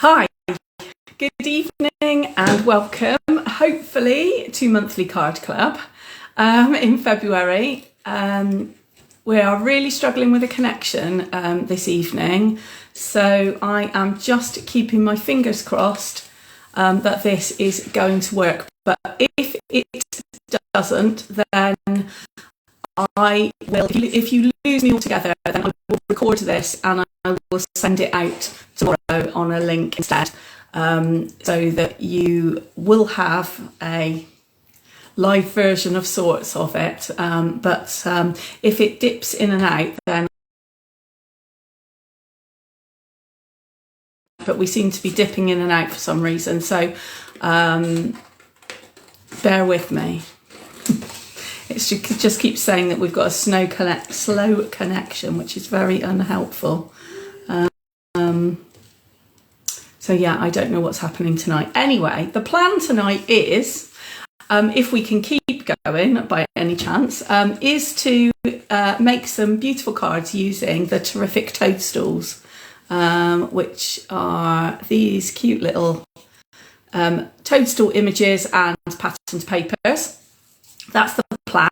Hi, good evening and welcome, hopefully, to Monthly Card Club in February. We are really struggling with a connection this evening, so I am just keeping my fingers crossed that this is going to work. But if it doesn't, then I will, if you lose me altogether, then I will record this and I will send it out tomorrow on a link instead, so that you will have a live version of sorts of it. But if it dips in and out, then but we seem to be dipping in and out for some reason, so bear with me. It just keeps saying that we've got a slow connection, which is very unhelpful. So yeah, I don't know what's happening tonight. Anyway, the plan tonight is, if we can keep going by any chance, is to make some beautiful cards using the terrific Toadstools, which are these cute little toadstool images and patterned papers. That's the plan.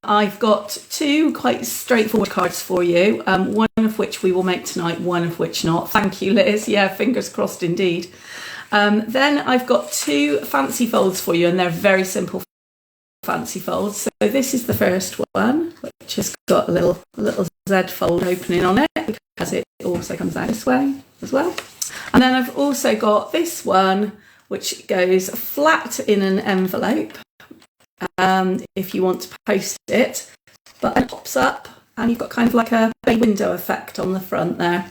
I've got two quite straightforward cards for you, one of which we will make tonight, one of which not. Thank you, Liz. Yeah, fingers crossed indeed. Then I've got two fancy folds for you, and they're very simple fancy folds. So this is the first one, which has got a little Z fold opening on it, because it also comes out this way as well. And then I've also got this one, which goes flat in an envelope, if you want to post it, but it pops up and you've got kind of like a bay window effect on the front there,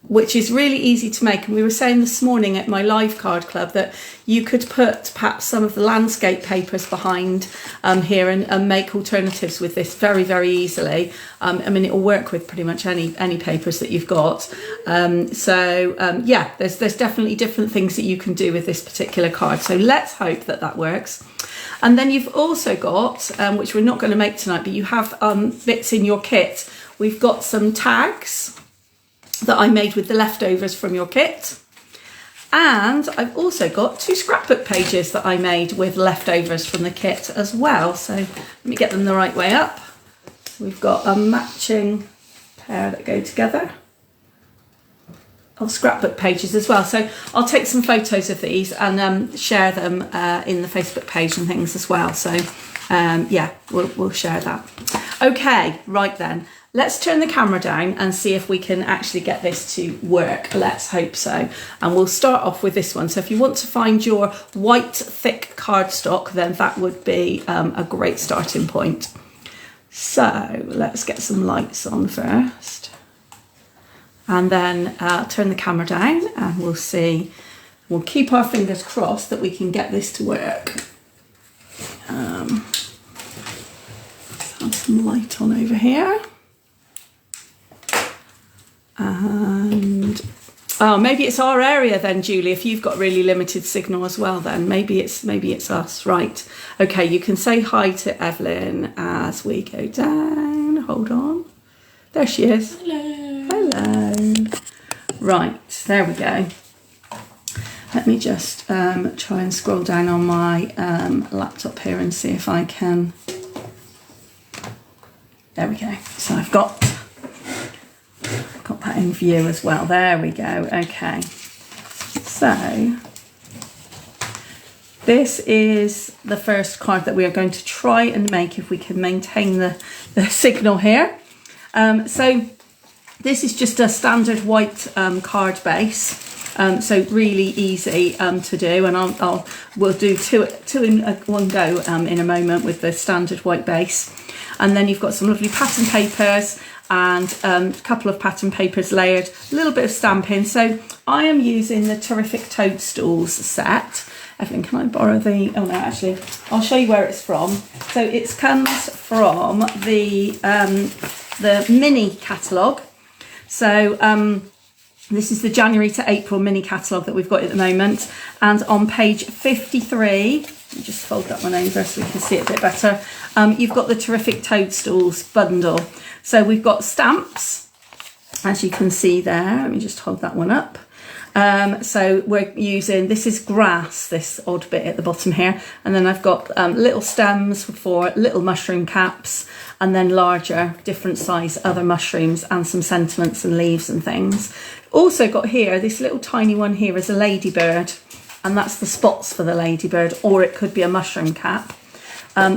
which is really easy to make. And we were saying this morning at my live card club that you could put perhaps some of the landscape papers behind here and make alternatives with this very, very easily. I mean, it will work with pretty much any papers that you've got. Yeah, there's definitely different things that you can do with this particular card. So let's hope that that works. And then you've also got, which we're not going to make tonight, but you have bits in your kit. We've got some tags that I made with the leftovers from your kit. And I've also got two scrapbook pages that I made with leftovers from the kit as well. So let me get them the right way up. We've got a matching pair that go together of scrapbook pages as well. So I'll take some photos of these and share them in the Facebook page and things as well. So yeah, we'll share that. Okay, right then. Let's turn the camera down and see if we can actually get this to work. Let's hope so. And we'll start off with this one. So if you want to find your white thick cardstock, then that would be a great starting point. So let's get some lights on first. And then turn the camera down and we'll see. We'll keep our fingers crossed that we can get this to work. Let's have some light on over here. And oh, maybe it's our area then, Julie. If you've got really limited signal as well, then maybe it's us. Right. Okay, you can say hi to Evelyn as we go down. Hold on. There she is. Hello. Hello. Right, there we go. Let me just try and scroll down on my laptop here and see if I can. There we go. So I've got that in view as well. There we go. Okay. So this is the first card that we are going to try and make if we can maintain the signal here. So this is just a standard white card base. So really easy to do, and we'll do two in one go in a moment with the standard white base. And then you've got some lovely pattern papers and a couple of pattern papers layered, a little bit of stamping. So I am using the terrific Toadstools set. Evelyn, can I borrow the, oh no, actually, I'll show you where it's from. So it comes from the mini catalogue. So this is the January to April mini catalogue that we've got at the moment. And on page 53, let me just fold that one over so we can see it a bit better. You've got the terrific Toadstools bundle. So we've got stamps, as you can see there. Let me just hold that one up. So we're using, this is grass, this odd bit at the bottom here, and then I've got little stems for little mushroom caps, and then larger, different size other mushrooms, and some sentiments and leaves and things. Also got here, this little tiny one here is a ladybird, and that's the spots for the ladybird, or it could be a mushroom cap.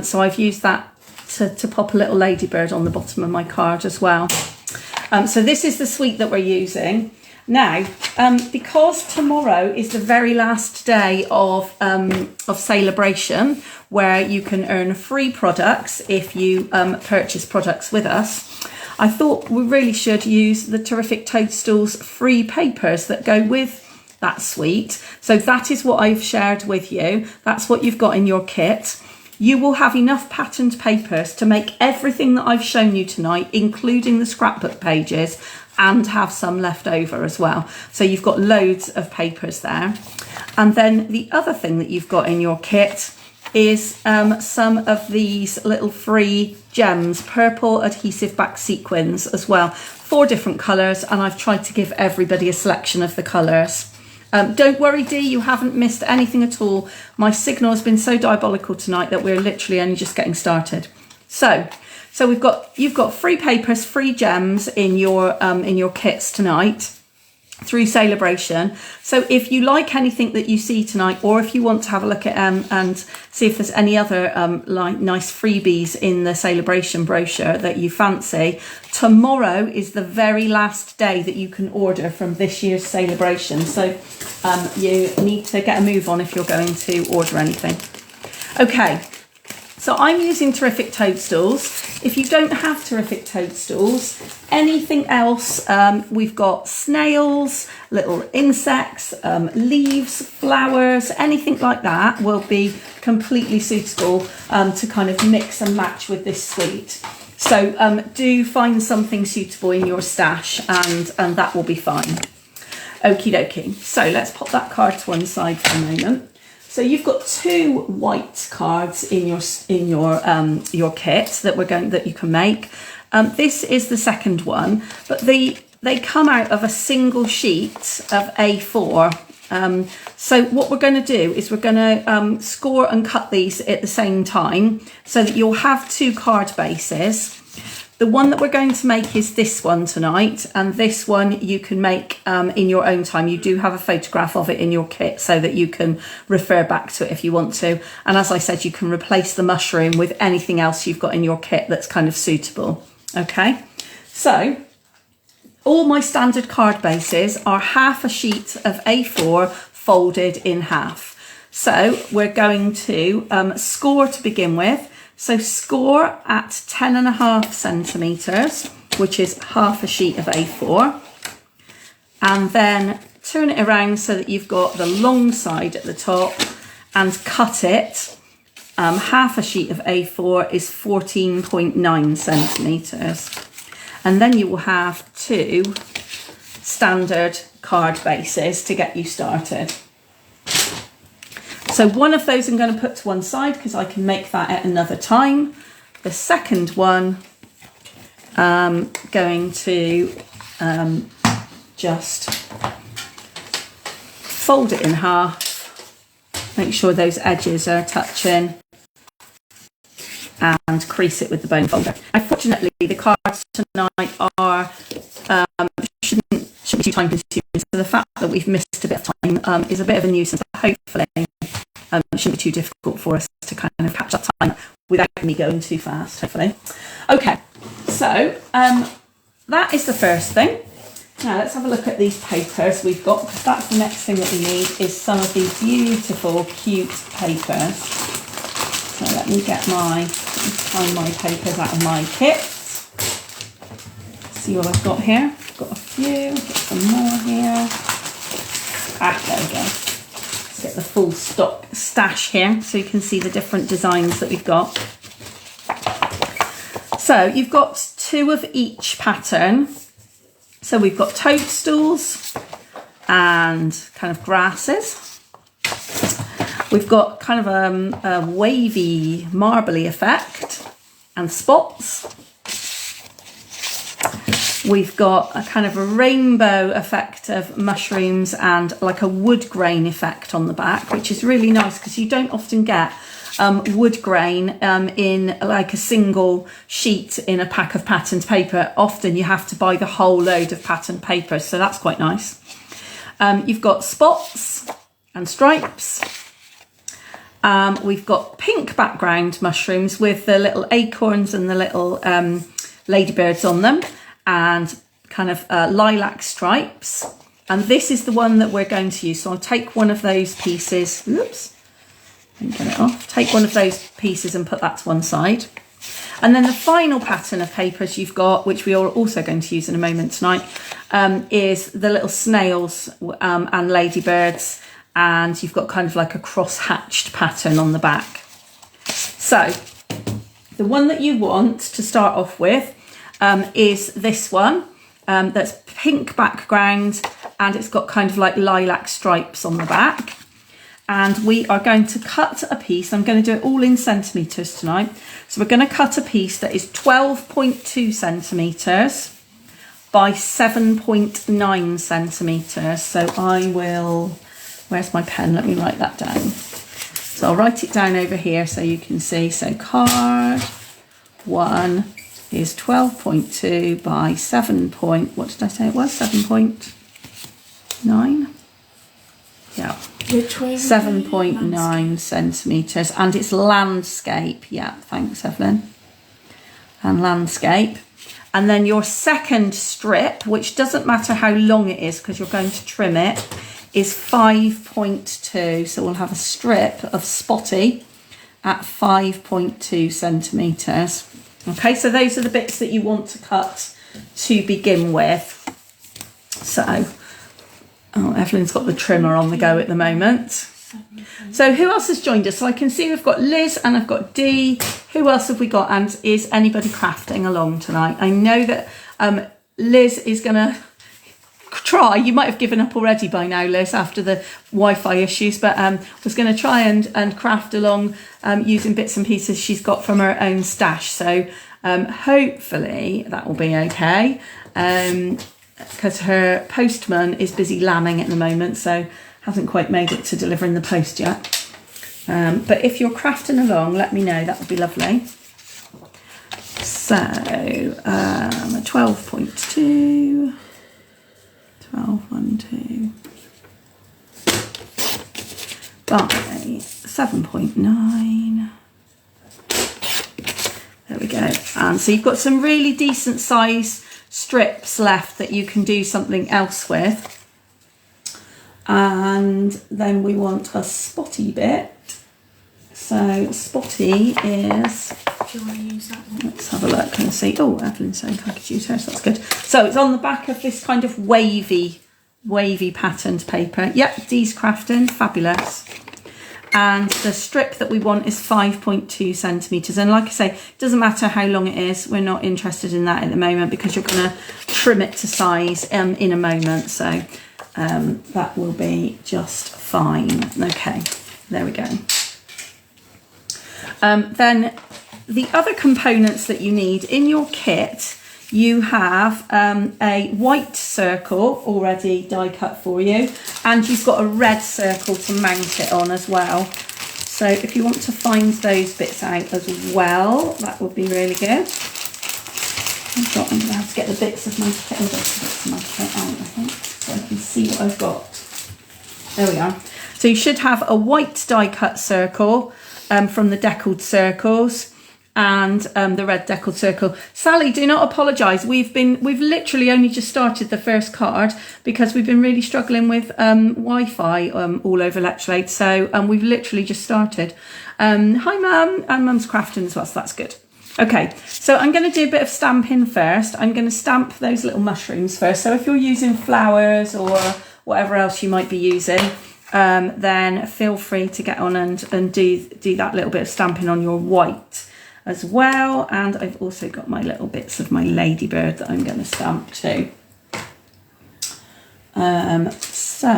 So I've used that to pop a little ladybird on the bottom of my card as well. So this is the suite that we're using. Now, because tomorrow is the very last day of Celebration, where you can earn free products if you purchase products with us, I thought we really should use the terrific Toadstools free papers that go with that suite. So that is what I've shared with you. That's what you've got in your kit. You will have enough patterned papers to make everything that I've shown you tonight, including the scrapbook pages, and have some left over as well. So you've got loads of papers there. And then the other thing that you've got in your kit is some of these little free gems, purple adhesive back sequins as well, 4 different colours, and I've tried to give everybody a selection of the colours. Don't worry, Dee, you haven't missed anything at all. My signal has been so diabolical tonight that we're literally only just getting started. So you've got free papers, free gems in your kits tonight through Celebration. So if you like anything that you see tonight, or if you want to have a look at and see if there's any other like nice freebies in the Celebration brochure that you fancy, tomorrow is the very last day that you can order from this year's Celebration. So you need to get a move on if you're going to order anything. Okay. So I'm using Terrific Toadstools. If you don't have Terrific Toadstools, anything else, we've got snails, little insects, leaves, flowers, anything like that will be completely suitable to kind of mix and match with this suite. So do find something suitable in your stash, and that will be fine. Okie dokie. So let's pop that card to one side for a moment. So you've got 2 white cards in your kit that you can make. This is the second one, but they come out of a single sheet of A4. So what we're going to do is we're going to score and cut these at the same time, so that you'll have 2 card bases. The one that we're going to make is this one tonight, and this one you can make in your own time. You do have a photograph of it in your kit so that you can refer back to it if you want to. And as I said, you can replace the mushroom with anything else you've got in your kit that's kind of suitable. Okay, so all my standard card bases are half a sheet of A4 folded in half. So we're going to score to begin with. So score at 10.5 centimetres, which is half a sheet of A4. And then turn it around so that you've got the long side at the top, and cut it. Half a sheet of A4 is 14.9 centimetres. And then you will have 2 standard card bases to get you started. So one of those I'm going to put to one side because I can make that at another time. The second one, going to just fold it in half, make sure those edges are touching, and crease it with the bone folder. Unfortunately, the cards tonight are shouldn't be too time consuming, so the fact that we've missed a bit of time is a bit of a nuisance. Hopefully it shouldn't be too difficult for us to kind of catch up time without me going too fast, hopefully. Okay, so that is the first thing. Now let's have a look at these papers we've got, because that's the next thing that we need, is some of these beautiful, cute papers. So let me find my papers out of my kit. See what I've got here. I've got a few, got some more here. There we go. Get the full stock stash here so you can see the different designs that we've got. So you've got 2 of each pattern. So we've got toadstools and kind of grasses. We've got kind of a wavy, marbly effect and spots. We've got a kind of a rainbow effect of mushrooms and like a wood grain effect on the back, which is really nice because you don't often get wood grain in like a single sheet in a pack of patterned paper. Often you have to buy the whole load of patterned paper, so that's quite nice. You've got spots and stripes. We've got pink background mushrooms with the little acorns and the little ladybirds on them, and kind of lilac stripes. And this is the one that we're going to use. So I'll take one of those pieces. Oops, let me get it off. Take one of those pieces and put that to one side. And then the final pattern of papers you've got, which we are also going to use in a moment tonight, is the little snails and ladybirds. And you've got kind of like a cross-hatched pattern on the back. So the one that you want to start off with is this one. That's pink background and it's got kind of like lilac stripes on the back. And we are going to cut a piece. I'm going to do it all in centimetres tonight. So we're going to cut a piece that is 12.2 centimetres by 7.9 centimetres. So I will, where's my pen? Let me write that down. So I'll write it down over here so you can see. So card 1 is 12.2 by 7 point, what did I say it was? 7.9? Yeah. 7.9 centimetres, and it's landscape. Yeah, thanks, Evelyn. And landscape. And then your second strip, which doesn't matter how long it is because you're going to trim it, is 5.2. So we'll have a strip of spotty at 5.2 centimetres. Okay, so those are the bits that you want to cut to begin with. So, oh, Evelyn's got the trimmer on the go at the moment. So who else has joined us? So I can see we've got Liz and I've got Dee. Who else have we got? And is anybody crafting along tonight? I know that Liz is going to try. You might have given up already by now, Liz, after the Wi-Fi issues, but was going to try and craft along using bits and pieces she's got from her own stash. So hopefully that will be okay. Because her postman is busy lambing at the moment, so hasn't quite made it to delivering the post yet. But if you're crafting along, let me know, that would be lovely. So 12.2, 12.12 by 7.9. There we go. And so you've got some really decent size strips left that you can do something else with. And then we want a spotty bit. So spotty is, do you want to use that one? Let's have a look and see. Oh, Evelyn's saying I could use hers, that's good. So it's on the back of this kind of wavy patterned paper. Yep, Dee's crafting, fabulous. And the strip that we want is 5.2 centimetres. And like I say, it doesn't matter how long it is. We're not interested in that at the moment because you're going to trim it to size in a moment. So that will be just fine. Okay, there we go. Then the other components that you need in your kit, you have a white circle already die cut for you, and you've got a red circle to mount it on as well. So if you want to find those bits out as well, that would be really good. I'm going to have to get the bits of my kit, out, I think, so I can see what I've got. There we are. So you should have a white die cut circle from the deckled circles, and the red deckled circle. Sally, do not apologise. We've literally only just started the first card because we've been really struggling with Wi-Fi all over Lecturelade. So we've literally just started. Hi, Mum, and Mum's crafting as well, so that's good. Okay, so I'm going to do a bit of stamping first. I'm going to stamp those little mushrooms first. So if you're using flowers or whatever else you might be using, then feel free to get on and do that little bit of stamping on your white as well. And I've also got my little bits of my ladybird that I'm going to stamp too. So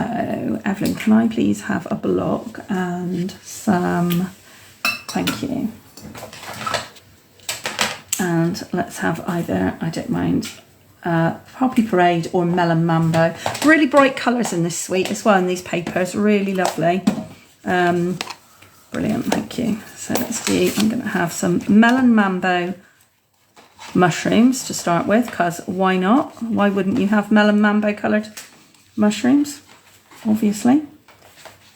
Evelyn, can I please have a block and some, thank you. And let's have either, I don't mind, Poppy Parade or Melon Mambo. Really bright colours in this suite as well, in these papers. Really lovely. Brilliant, thank you. So let's do, I'm going to have some Melon Mambo mushrooms to start with, because why not? Why wouldn't you have Melon Mambo coloured mushrooms? Obviously.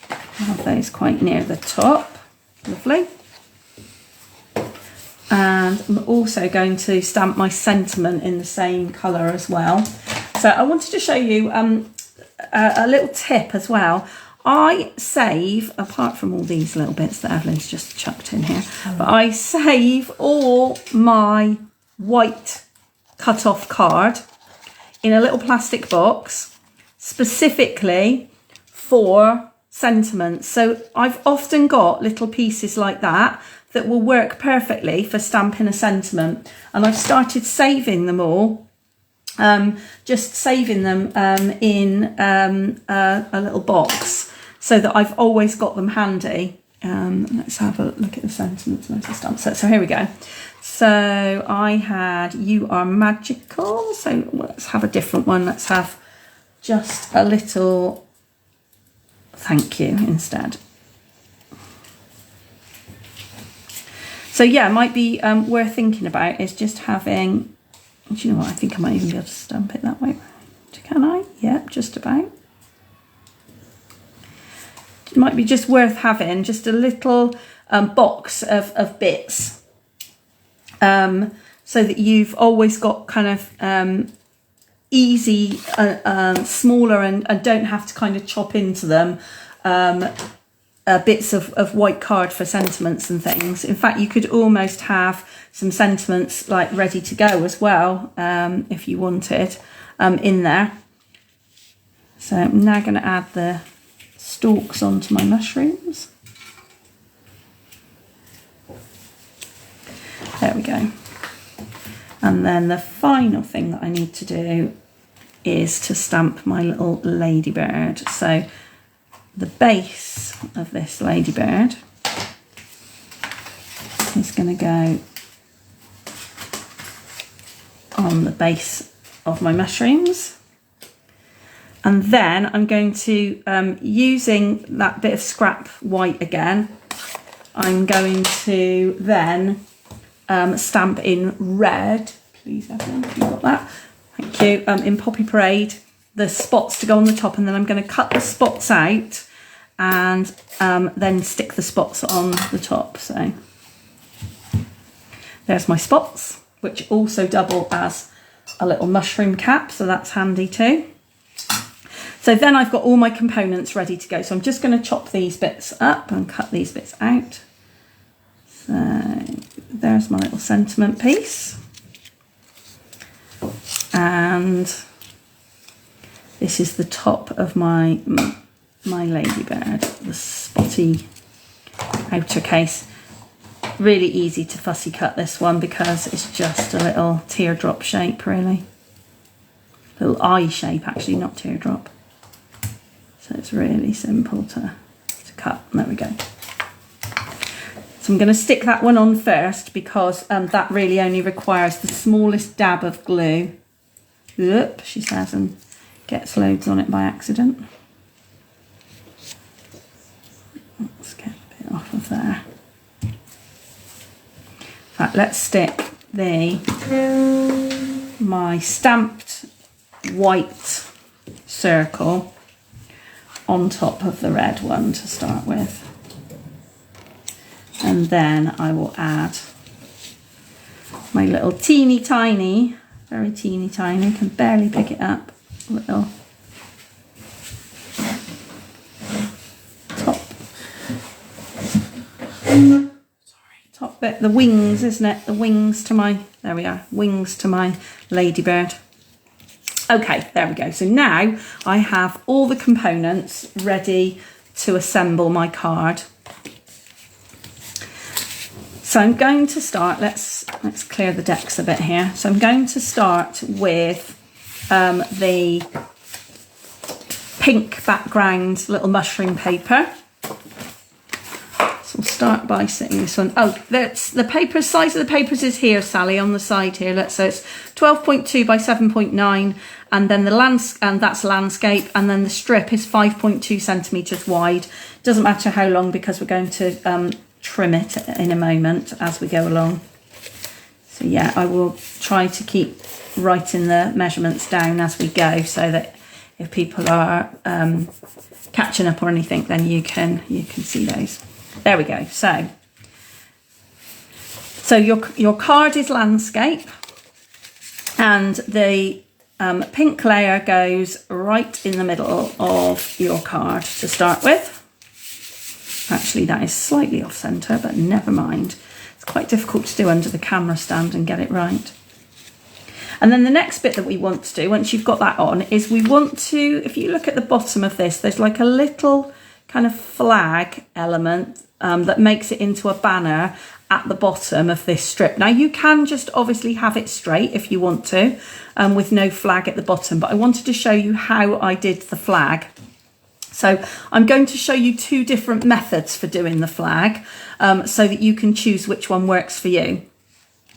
I'll have those quite near the top. Lovely. And I'm also going to stamp my sentiment in the same colour as well. So I wanted to show you a little tip as well. I save, apart from all these little bits that Evelyn's just chucked in here, but I save all my white cut-off card in a little plastic box specifically for sentiments. So I've often got little pieces like that that will work perfectly for stamping a sentiment, and I've started saving them all, just saving them in a little box so that I've always got them handy. Let's have a look at the sentiments and stamp set. So here we go. So I had "You Are Magical," so let's have a different one. Let's have just a little "Thank You" instead. So yeah, might be worth thinking about is just having, do you know what, I think I might even be able to stamp it that way. Can I? Yep, just about. It might be just worth having just a little box of bits, so that you've always got kind of easy, smaller and don't have to kind of chop into them, bits of white card for sentiments and things. In fact, you could almost have some sentiments like ready to go as well, if you wanted, in there. So I'm now going to add the stalks onto my mushrooms. There we go. And then the final thing that I need to do is to stamp my little ladybird. So the base of this ladybird is going to go on the base of my mushrooms, and then I'm going to, using that bit of scrap white again, I'm going to then stamp in red. Please, Evelyn, if you've got that. Thank you. In Poppy Parade, the spots to go on the top, and then I'm going to cut the spots out and then stick the spots on the top. So there's my spots, which also double as a little mushroom cap, so that's handy too. So then I've got all my components ready to go. So I'm just going to chop these bits up and cut these bits out. So there's my little sentiment piece. And this is the top of my ladybird, the spotty outer case. Really easy to fussy cut this one because it's just a little teardrop shape, really. Little eye shape, actually, not teardrop. So it's really simple to cut. There we go. So I'm going to stick that one on first because that really only requires the smallest dab of glue. Oop, she says, and gets loads on it by accident. Let's get a bit off of there. In fact, let's stick my stamped white circle on top of the red one to start with. And then I will add my little teeny tiny, very teeny tiny, can barely pick it up, little top bit, the wings, isn't it? The wings to my, there we are, wings to my ladybird. Okay, there we go. So now I have all the components ready to assemble my card. So I'm going to start, let's clear the decks a bit here. So I'm going to start with the pink background little mushroom paper. So So we'll start by setting this one. Oh, that's the paper, size of the papers is here, Sally, on the side here. So it's 12.2 by 7.9, and then that's landscape, and then the strip is 5.2 centimetres wide. Doesn't matter how long, because we're going to trim it in a moment as we go along. So yeah, I will try to keep writing the measurements down as we go, so that if people are catching up or anything, then you can see those. There we go. So your card is landscape, and the pink layer goes right in the middle of your card to start with. Actually, that is slightly off centre, but never mind. It's quite difficult to do under the camera stand and get it right. And then the next bit that we want to do, once you've got that on, is we want to, if you look at the bottom of this, there's like a little kind of flag element that makes it into a banner at the bottom of this strip. Now, you can just obviously have it straight if you want to, with no flag at the bottom, but I wanted to show you how I did the flag. So I'm going to show you two different methods for doing the flag, so that you can choose which one works for you.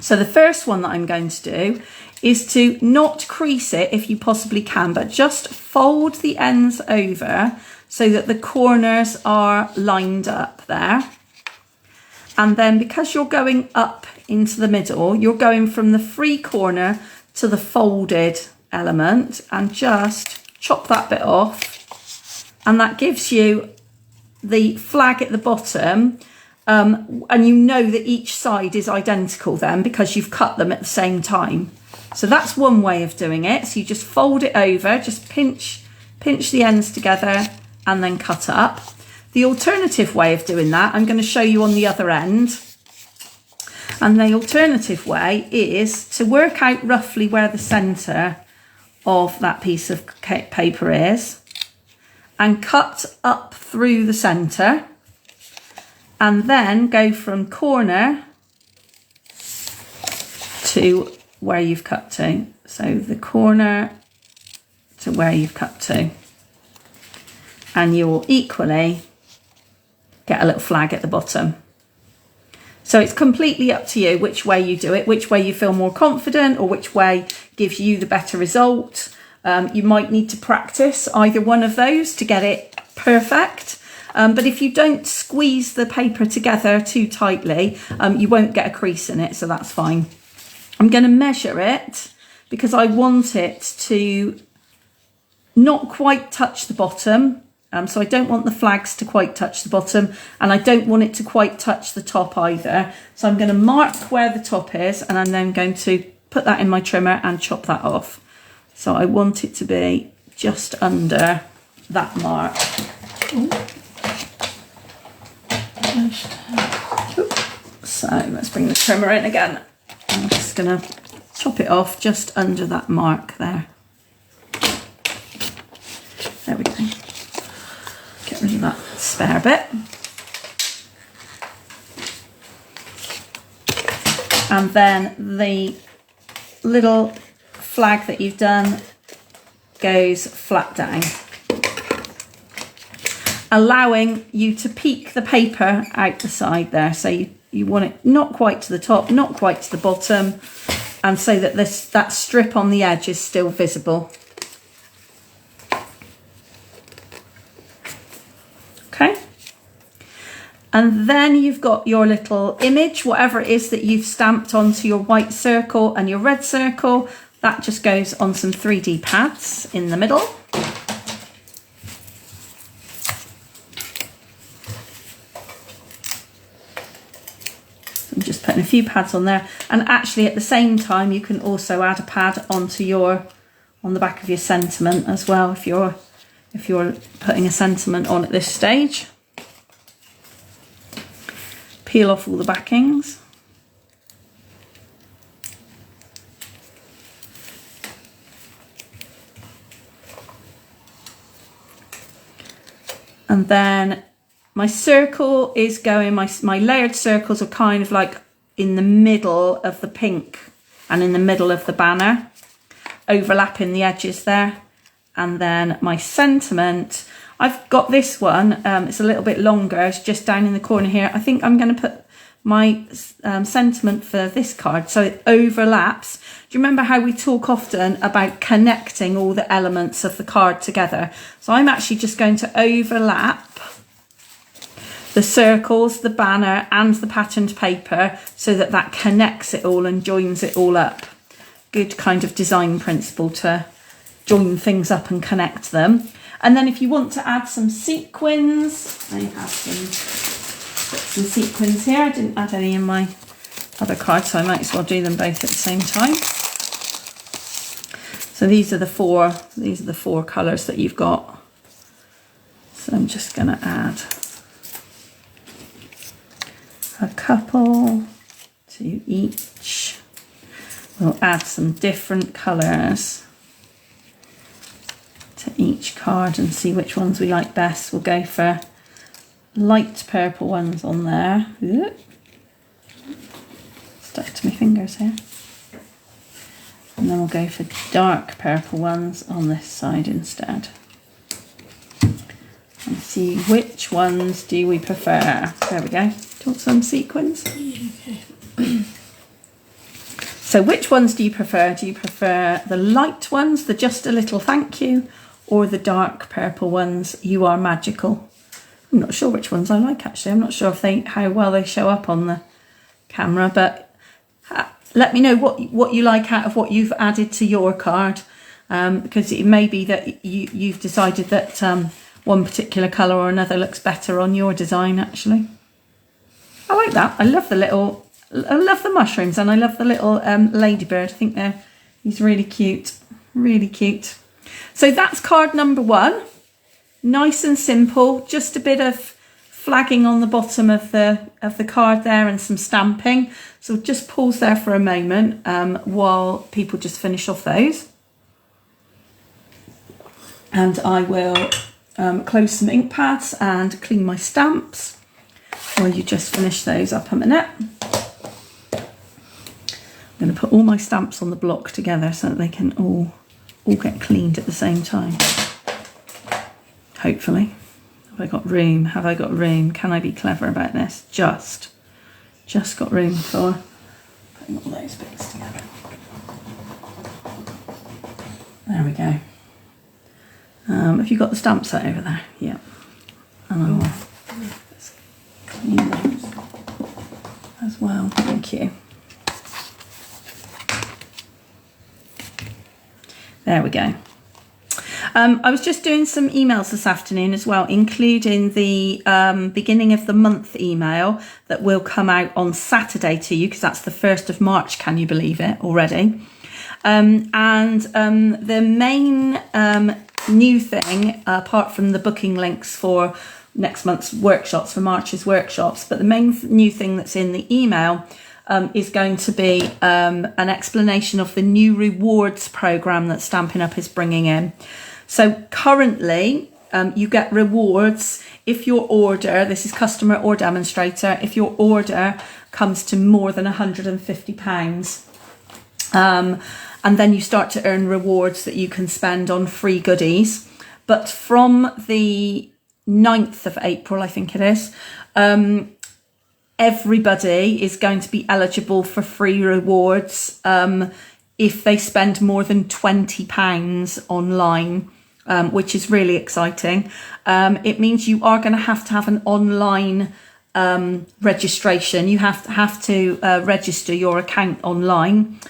So the first one that I'm going to do is to not crease it if you possibly can, but just fold the ends over so that the corners are lined up there. And then, because you're going up into the middle, you're going from the free corner to the folded element, and just chop that bit off. And that gives you the flag at the bottom. And you know that each side is identical then, because you've cut them at the same time. So that's one way of doing it. So you just fold it over, just pinch the ends together, and then cut up. The alternative way of doing that, I'm going to show you on the other end. And the alternative way is to work out roughly where the centre of that piece of paper is, and cut up through the centre, and then go from corner to where you've cut to. So the corner to where you've cut to. And you'll equally get a little flag at the bottom. So it's completely up to you which way you do it, which way you feel more confident, or which way gives you the better result. You might need to practice either one of those to get it perfect. But if you don't squeeze the paper together too tightly, you won't get a crease in it, so that's fine. I'm going to measure it because I want it to not quite touch the bottom. So I don't want the flags to quite touch the bottom, and I don't want it to quite touch the top either. So I'm going to mark where the top is, and I'm then going to put that in my trimmer and chop that off. So I want it to be just under that mark. So let's bring the trimmer in again. I'm just going to chop it off just under that mark there. There we go. Get rid of that spare bit. And then the little flag that you've done goes flat down, allowing you to peek the paper out the side there. So you want it not quite to the top, not quite to the bottom, and so that that strip on the edge is still visible. Okay. And then you've got your little image, whatever it is that you've stamped onto your white circle and your red circle. That just goes on some 3D pads in the middle. I'm just putting a few pads on there, and actually at the same time you can also add a pad on the back of your sentiment as well, if you're putting a sentiment on at this stage. Peel off all the backings. And then my circle is going, my layered circles are kind of like in the middle of the pink and in the middle of the banner, overlapping the edges there. And then my sentiment, I've got this one, it's a little bit longer, it's just down in the corner here. I think I'm going to put my sentiment for this card so it overlaps. Do you remember how we talk often about connecting all the elements of the card together? So I'm actually just going to overlap the circles, the banner and the patterned paper so that that connects it all and joins it all up. Good kind of design principle to join things up and connect them. And then if you want to add some sequins, I have some sequins here. I didn't add any in my other card, so I might as well do them both at the same time. So these are the four colours that you've got. So I'm just going to add a couple to each. We'll add some different colours to each card and see which ones we like best. We'll go for light purple ones on there. Stuck to my fingers here. And then we'll go for dark purple ones on this side instead. And see which ones do we prefer. There we go. Do you want some sequins? Okay. So which ones do you prefer? Do you prefer the light ones, the just a little thank you, or the dark purple ones, you are magical? I'm not sure which ones I like actually. I'm not sure if how well they show up on the camera, but let me know what you like out of what you've added to your card, because it may be that you've decided that one particular colour or another looks better on your design actually. I like that. I love the mushrooms and I love the little ladybird. I think he's really cute, really cute. So that's card number 1. Nice and simple, just a bit of flagging on the bottom of the card there and some stamping. So just pause there for a moment while people just finish off those. And I will close some ink pads and clean my stamps while you just finish those up a minute. I'm going to put all my stamps on the block together so that they can all get cleaned at the same time. Hopefully. Have I got room? Have I got room? Can I be clever about this? Just got room for putting all those bits together. There we go. Have you got the stamp set over there? Yeah. And I will just clean those as well. Thank you. There we go. I was just doing some emails this afternoon as well, including the beginning of the month email that will come out on Saturday to you, because that's the 1st of March, can you believe it, already? The main new thing, apart from the booking links for next month's workshops, for March's workshops, but the main new thing that's in the email is going to be an explanation of the new rewards program that Stampin' Up is bringing in. So currently you get rewards if your order, this is customer or demonstrator, if your order comes to more than £150. And then you start to earn rewards that you can spend on free goodies. But from the 9th of April, I think it is, everybody is going to be eligible for free rewards if they spend more than £20 online, which is really exciting. It means you are going to have an online registration. You have to register your account online,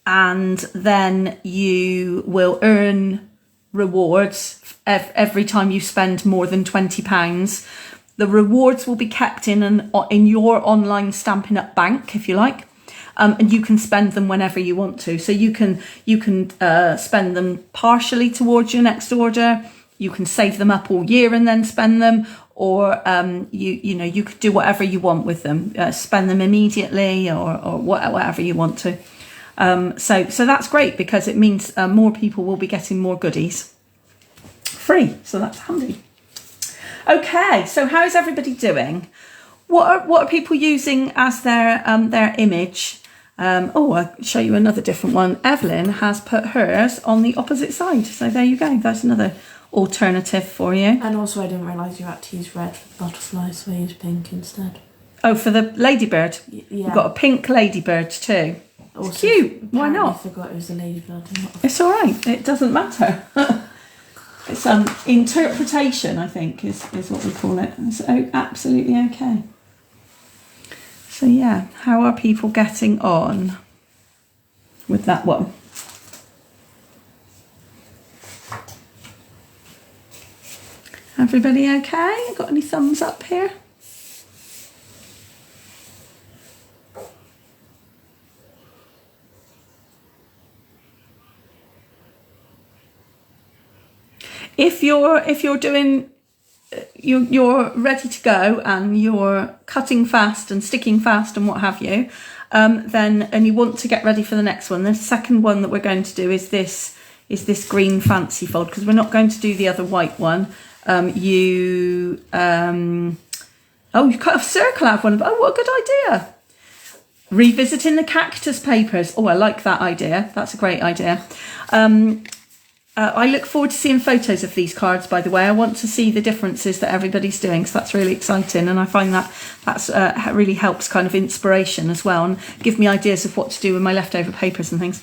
and then you will earn rewards every time you spend more than £20. The rewards will be kept in your online Stampin' Up bank, if you like, and you can spend them whenever you want to. So you can spend them partially towards your next order. You can save them up all year and then spend them, or you could do whatever you want with them. Spend them immediately or whatever you want to. So that's great, because it means more people will be getting more goodies free. So that's handy. Okay, so how is everybody doing? What are people using as their image? I'll show you another different one. Evelyn has put hers on the opposite side. So there you go. That's another alternative for you. And also I didn't realise you had to use red for the butterflies, so I used pink instead. Oh, for the ladybird? Yeah. We've got a pink ladybird too. Also, it's cute. Why not? I forgot it was a ladybird. It's all right. It doesn't matter. It's interpretation, I think, is what we call it. It's absolutely okay. So yeah, how are people getting on with that one? Everybody okay? Got any thumbs up here? If you're doing, you're ready to go and you're cutting fast and sticking fast and what have you, then and you want to get ready for the next one, the second one that we're going to do is this green fancy fold, because we're not going to do the other white one. You cut a circle out of one. Oh, what a good idea! Revisiting the cactus papers. Oh, I like that idea. That's a great idea. I look forward to seeing photos of these cards, by the way. I want to see the differences that everybody's doing, so that's really exciting, and I find that's really helps kind of inspiration as well, and give me ideas of what to do with my leftover papers and things.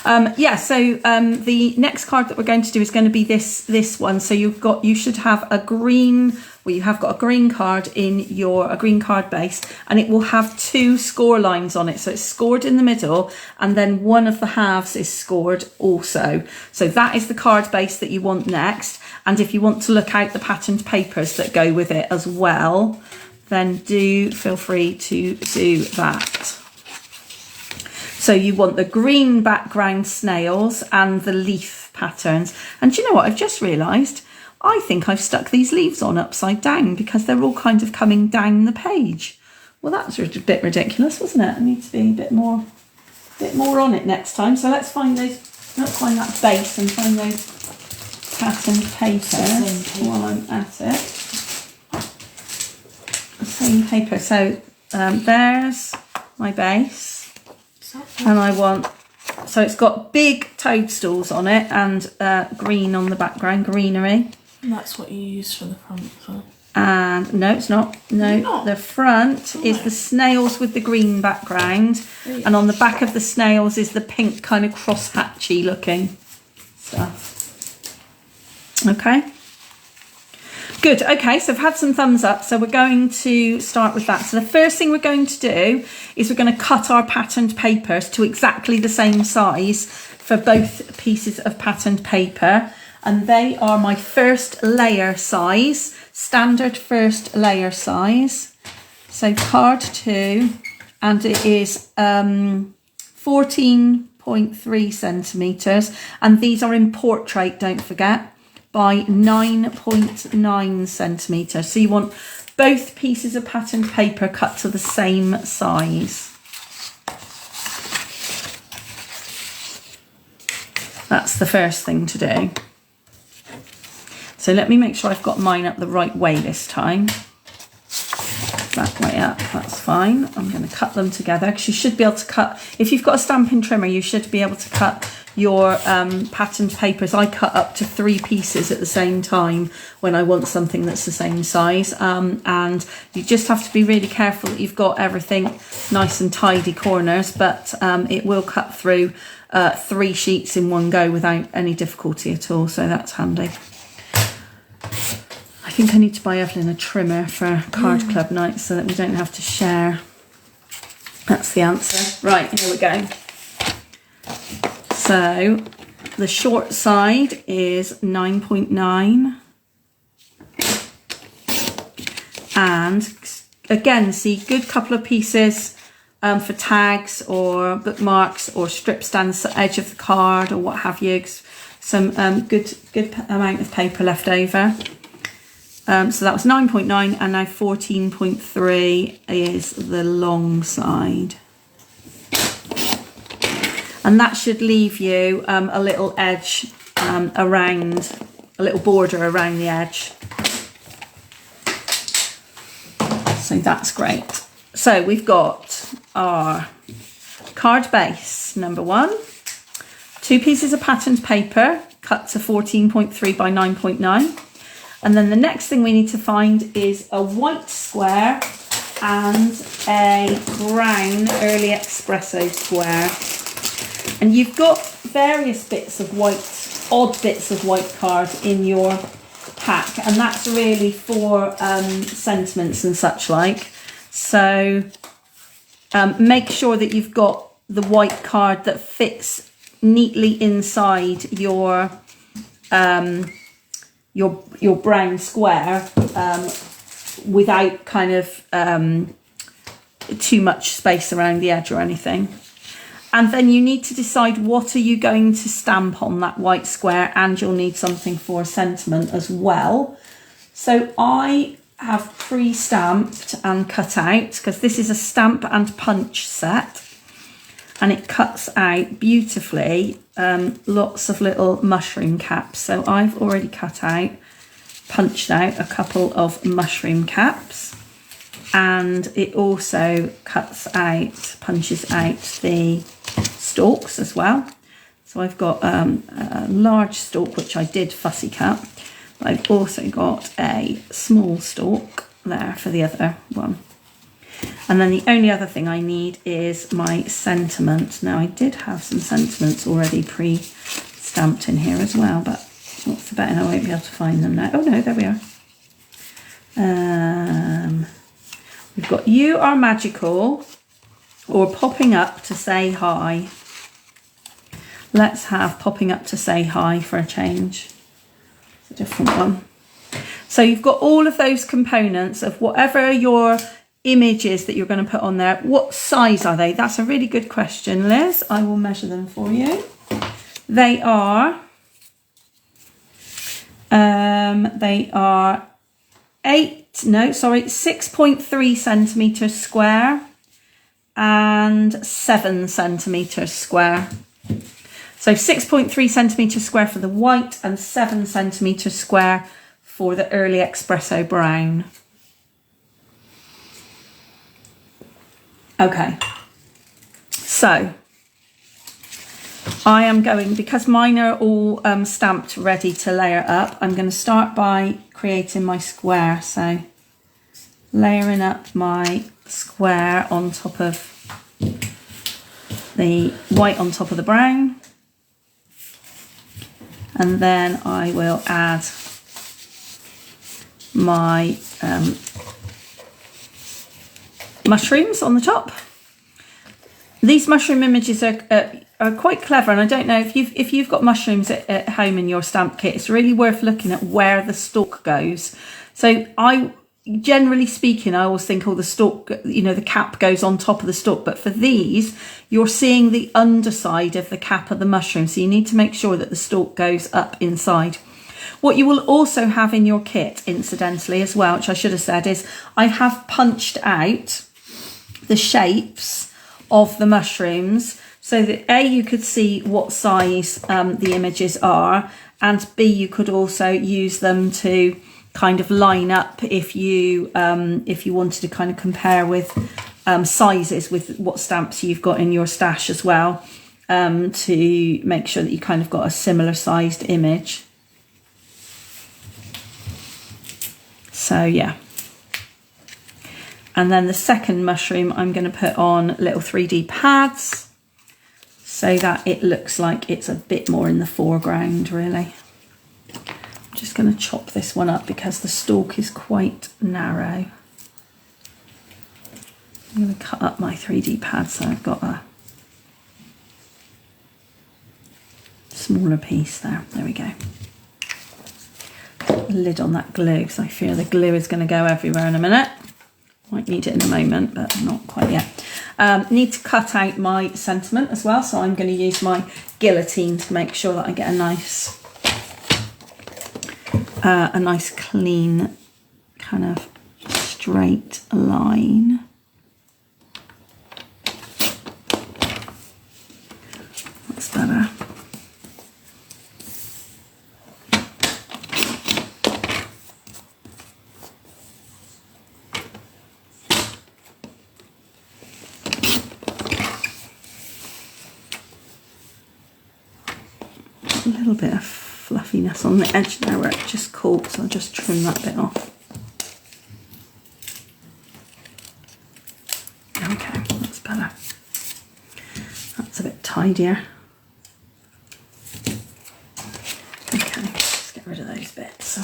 The next card that we're going to do is going to be this one. So you should have a green. Well, you have got a green card in a green card base, and it will have 2 score lines on it. So it's scored in the middle, and then one of the halves is scored also. So that is the card base that you want next. And if you want to look out the patterned papers that go with it as well, then do feel free to do that. So you want the green background snails and the leaf patterns. And do you know what? I've just realised, I think I've stuck these leaves on upside down because they're all kind of coming down the page. Well, that's a bit ridiculous, wasn't it? I need to be a bit more on it next time. So let's find that base and find those patterned papers while I'm at it. The same paper. So there's my base. And so it's got big toadstools on it and green on the background, greenery. And that's what you use for the front, so. And no, it's not. No, the front is the snails with the green background, and on the back of the snails is the pink kind of crosshatchy looking stuff. Okay. Good, okay, so I've had some thumbs up, so we're going to start with that. So the first thing we're going to do is we're going to cut our patterned papers to exactly the same size for both pieces of patterned paper. And they are my first layer size, standard first layer size. So card 2, and it is 14.3 centimetres. And these are in portrait, don't forget, by 9.9 centimetres. So you want both pieces of patterned paper cut to the same size. That's the first thing to do. So let me make sure I've got mine up the right way this time. That way up, that's fine. I'm going to cut them together because you should be able to cut, if you've got a stamping trimmer, you should be able to cut your patterned papers. I cut up to 3 pieces at the same time when I want something that's the same size. And you just have to be really careful that you've got everything nice and tidy corners, but it will cut through 3 sheets in one go without any difficulty at all, so that's handy. I think I need to buy Evelyn a trimmer for card club night so that we don't have to share. That's the answer. Right, here we go. So the short side is 9.9. And again, see, good couple of pieces for tags or bookmarks or strips down the edge of the card or what have you. Some good amount of paper left over. So that was 9.9 and now 14.3 is the long side. And that should leave you a little edge around, a little border around the edge. So that's great. So we've got our card base, number 1, 2 pieces of patterned paper cut to 14.3 by 9.9. And then the next thing we need to find is a white square and a brown early espresso square. And you've got various bits of white, odd bits of white card in your pack, and that's really for sentiments and such like. So make sure that you've got the white card that fits neatly inside your brown square without kind of too much space around the edge or anything. And then you need to decide what are you going to stamp on that white square, and you'll need something for a sentiment as well. So I have pre-stamped and cut out, because this is a stamp and punch set, and it cuts out beautifully lots of little mushroom caps. So I've already punched out a couple of mushroom caps, and it also punches out the stalks as well. So I've got a large stalk which I did fussy cut, but I've also got a small stalk there for the other one. And then the only other thing I need is my sentiment. Now I did have some sentiments already pre-stamped in here as well, but what's the betting I won't be able to find them now. Oh no, there we are. We've got "You are magical" or "Popping up to say hi." Let's have "Popping up to say hi" for a change. It's a different one. So you've got all of those components of whatever your image is that you're going to put on there. What size are they? That's a really good question, Liz. I will measure them for you. They are 6.3 centimeters square and 7 centimeters square. So 6.3 centimeters square for the white and 7 centimeters square for the early espresso brown. Okay, so I am going, because mine are all stamped ready to layer up, I'm going to start by creating my square. So layering up my square on top of the white on top of the brown, and then I will add my mushrooms on the top. These mushroom images are quite clever, and I don't know if you've got mushrooms at home in your stamp kit, it's really worth looking at where the stalk goes. So generally speaking, I always think, oh, the stalk, the cap goes on top of the stalk, but for these, you're seeing the underside of the cap of the mushroom, so you need to make sure that the stalk goes up inside. What you will also have in your kit, incidentally, as well, which I should have said, is I have punched out the shapes of the mushrooms so that A, you could see what size the images are, and B, you could also use them to kind of line up if you wanted to kind of compare with sizes with what stamps you've got in your stash as well, to make sure that you kind of got a similar sized image. So yeah. And then the second mushroom, I'm going to put on little 3D pads so that it looks like it's a bit more in the foreground, really. I'm just going to chop this one up because the stalk is quite narrow. I'm going to cut up my 3D pad so I've got a smaller piece there. There we go. Put the lid on that glue because I fear the glue is going to go everywhere in a minute. Might need it in a moment, but not quite yet. Need to cut out my sentiment as well, so I'm going to use my guillotine to make sure that I get a nice clean kind of straight line. That's better. a little bit of fluffiness on the edge there where it just caught, so I'll just trim that bit off. Okay, that's better. That's a bit tidier. Okay, let's get rid of those bits.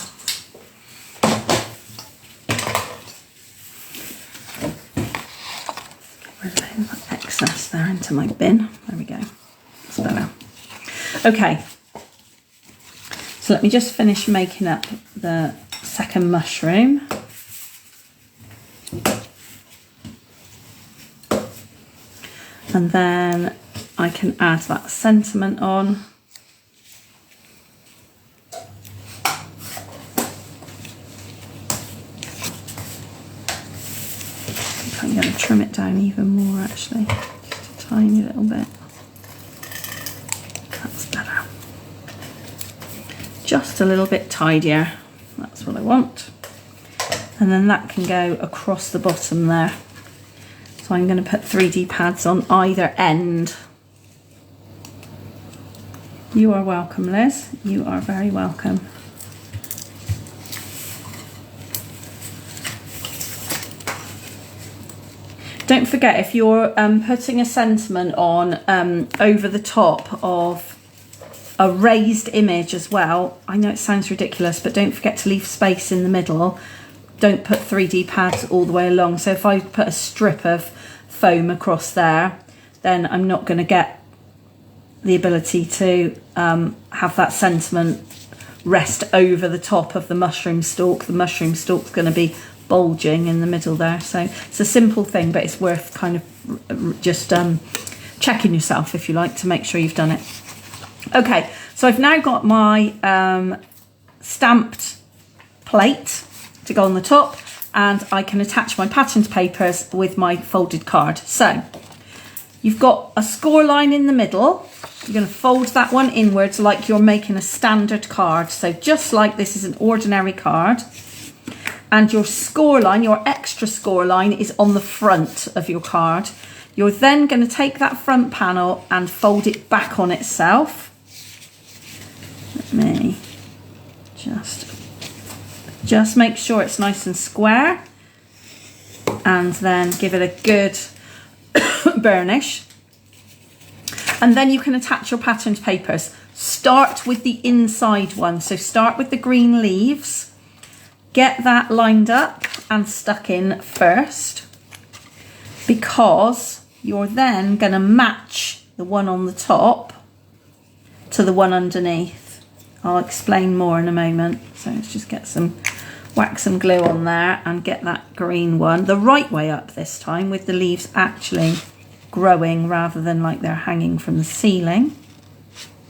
Get rid of that excess there into my bin. There we go. That's better. Okay, so let me just finish making up the second mushroom. And then I can add that sentiment on. I'm going to trim it down even more actually, just a tiny little bit. That's better. Just a little bit tidier, that's what I want. And then that can go across the bottom there. So I'm going to put 3D pads on either end. You are welcome, Liz. You are very welcome. Don't forget, if you're putting a sentiment on over the top of a raised image as well, I know it sounds ridiculous, but don't forget to leave space in the middle. Don't put 3D pads all the way along. So if I put a strip of foam across there, then I'm not going to get the ability to have that sentiment rest over the top of the mushroom stalk. The mushroom stalk's going to be bulging in the middle there. So it's a simple thing, but it's worth kind of just checking yourself, if you like, to make sure you've done it. Okay, so I've now got my stamped plate to go on the top, and I can attach my patterned papers with my folded card. So you've got a score line in the middle. You're going to fold that one inwards like you're making a standard card. So just like this is an ordinary card. And your score line, your extra score line, is on the front of your card. You're then going to take that front panel and fold it back on itself. Let me just make sure it's nice and square, and then give it a good burnish. And then you can attach your patterned papers. Start with the inside one. So start with the green leaves. Get that lined up and stuck in first, because you're then going to match the one on the top to the one underneath. I'll explain more in a moment. So let's just get wax some glue on there and get that green one the right way up this time, with the leaves actually growing rather than like they're hanging from the ceiling.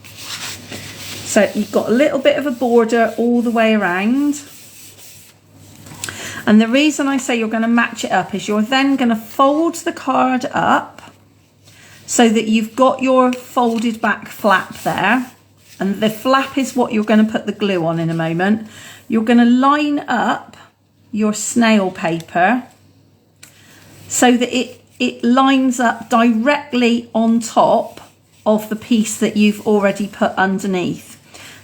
So you've got a little bit of a border all the way around. And the reason I say you're going to match it up is you're then going to fold the card up so that you've got your folded back flap there. And the flap is what you're going to put the glue on in a moment. You're going to line up your snail paper so that it lines up directly on top of the piece that you've already put underneath.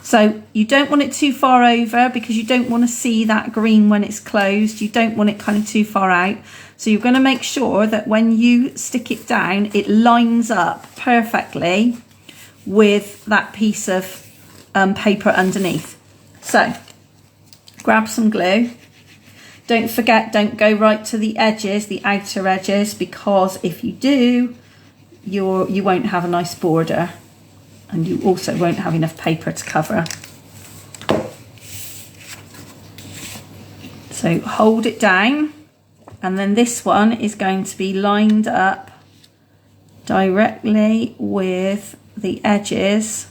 So you don't want it too far over, because you don't want to see that green when it's closed. You don't want it kind of too far out. So you're going to make sure that when you stick it down, it lines up perfectly with that piece of paper underneath. So grab some glue. Don't forget, don't go right to the edges, the outer edges, because if you do, you won't have a nice border, and you also won't have enough paper to cover. So hold it down, and then this one is going to be lined up directly with the edges,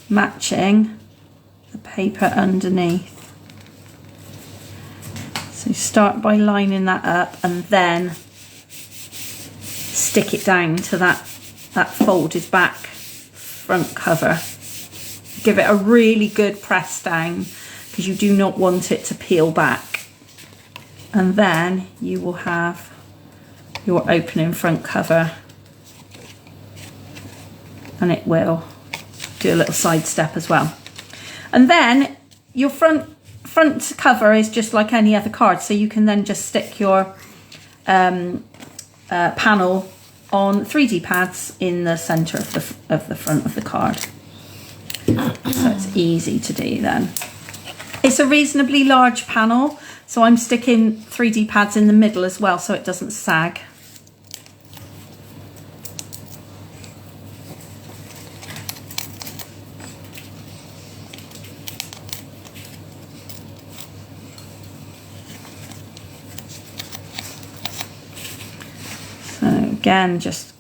matching the paper underneath. So start by lining that up and then stick it down to that folded back front cover. Give it a really good press down, because you do not want it to peel back. And then you will have your opening front cover, and it will do a little side step as well. And then your front cover is just like any other card, so you can then just stick your panel on 3D pads in the centre of the front of the card. So it's easy to do then. It's a reasonably large panel, so I'm sticking 3D pads in the middle as well so it doesn't sag. Again, just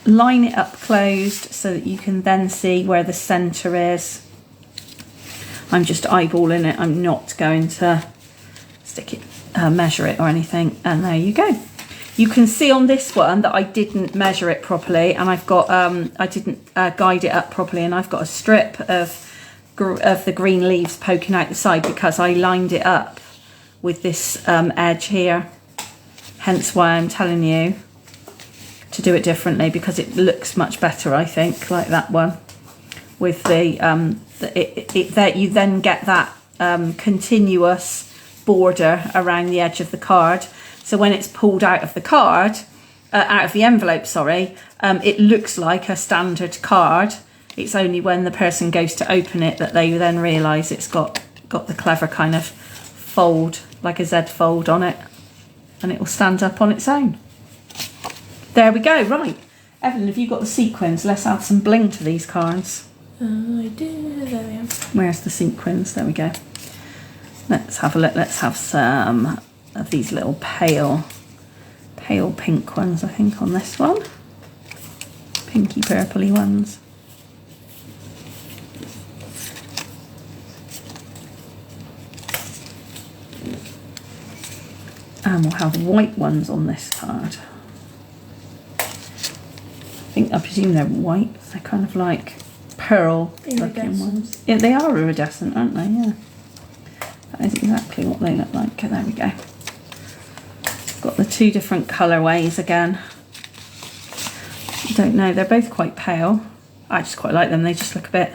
line it up closed so that you can then see where the centre is. I'm just eyeballing it. I'm not going to stick it, measure it or anything. And there you go. You can see on this one that I didn't measure it properly, and I've got I didn't guide it up properly, and I've got a strip of the green leaves poking out the side because I lined it up with this edge here. Hence why I'm telling you to do it differently, because it looks much better, I think, like that one. With the that you then get that continuous border around the edge of the card. So when it's pulled out of the card, out of the envelope, sorry, it looks like a standard card. It's only when the person goes to open it that they then realise it's got the clever kind of fold, like a Z fold on it, and it will stand up on its own. There we go. Right, Evelyn, have you got the sequins? Let's add some bling to these cards. I do. There we are. Where's the sequins? There we go. Let's have a look. Let's have some of these little pale pink ones, I think, on this one. Pinky purpley ones. And we'll have white ones on this card. I presume they're white. They're kind of like pearl looking ones. Yeah, they are iridescent, aren't they? Yeah. That is exactly what they look like. There we go. Got the two different colourways again. I don't know, they're both quite pale. I just quite like them. They just look a bit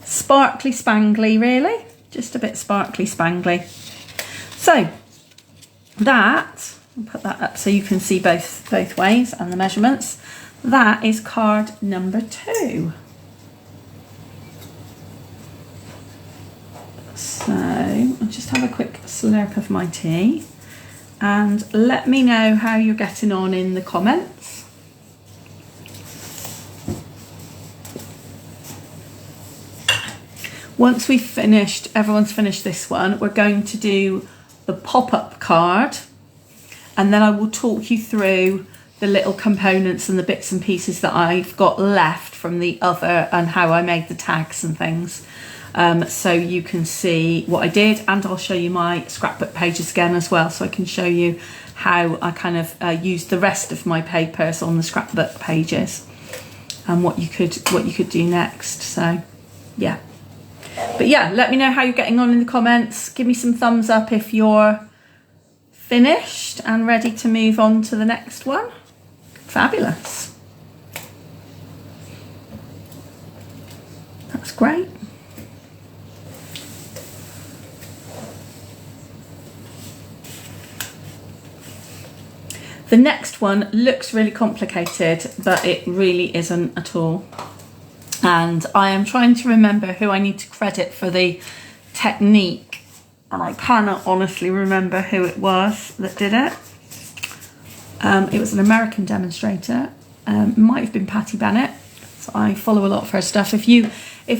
sparkly spangly, really. Just a bit sparkly spangly. So that, I'll put that up so you can see both ways and the measurements. That is card number 2. So I'll just have a quick slurp of my tea and let me know how you're getting on in the comments. Once we've finished, everyone's finished this one, we're going to do the pop-up card, and then I will talk you through the little components and the bits and pieces that I've got left from the other and how I made the tags and things, so you can see what I did, and I'll show you my scrapbook pages again as well, so I can show you how I kind of used the rest of my papers on the scrapbook pages and what you could do next. So yeah, but yeah, let me know how you're getting on in the comments. Give me some thumbs up if you're finished and ready to move on to the next one. Fabulous. That's great. The next one looks really complicated, but it really isn't at all. And I am trying to remember who I need to credit for the technique, and I cannot honestly remember who it was that did it. It was an American demonstrator. Might have been Patty Bennett. So I follow a lot of her stuff. If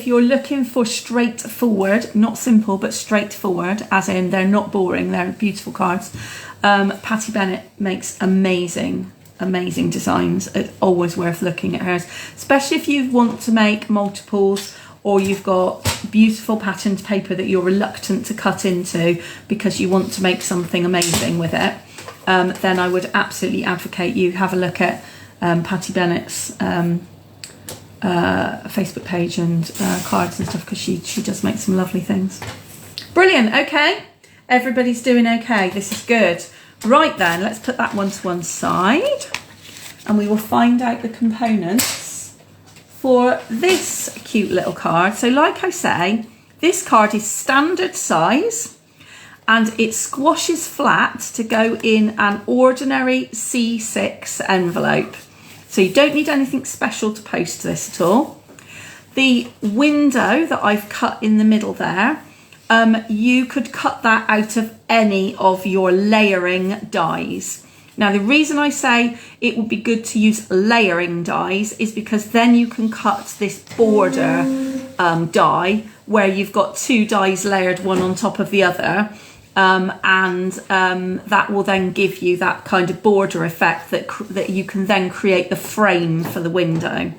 you're looking for straightforward, not simple, but straightforward, as in they're not boring, they're beautiful cards. Patty Bennett makes amazing designs. It's always worth looking at hers, especially if you want to make multiples, or you've got beautiful patterned paper that you're reluctant to cut into because you want to make something amazing with it. Then I would absolutely advocate you have a look at Patty Bennett's Facebook page and cards and stuff, because she does make some lovely things. Brilliant. Okay, everybody's doing okay. This is good. Right then, let's put that one to one side, and we will find out the components for this cute little card. So like I say, this card is standard size and it squashes flat to go in an ordinary C6 envelope. So you don't need anything special to post this at all. The window that I've cut in the middle there, you could cut that out of any of your layering dies. Now, the reason I say it would be good to use layering dies is because then you can cut this border die where you've got two dies layered one on top of the other. That will then give you that kind of border effect that you can then create the frame for the window.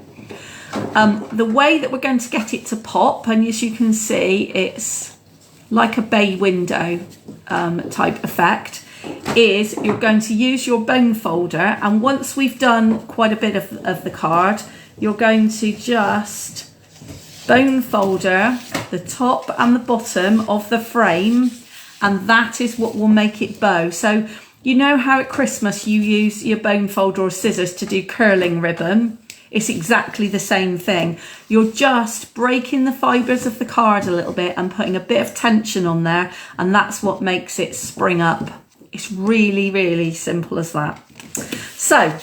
The way that we're going to get it to pop, and as you can see, it's like a bay window type effect, is you're going to use your bone folder, and once we've done quite a bit of the card, you're going to just bone folder the top and the bottom of the frame, and that is what will make it bow. So you know how at Christmas you use your bone folder or scissors to do curling ribbon? It's exactly the same thing. You're just breaking the fibres of the card a little bit and putting a bit of tension on there, and that's what makes it spring up. It's really, really simple as that. So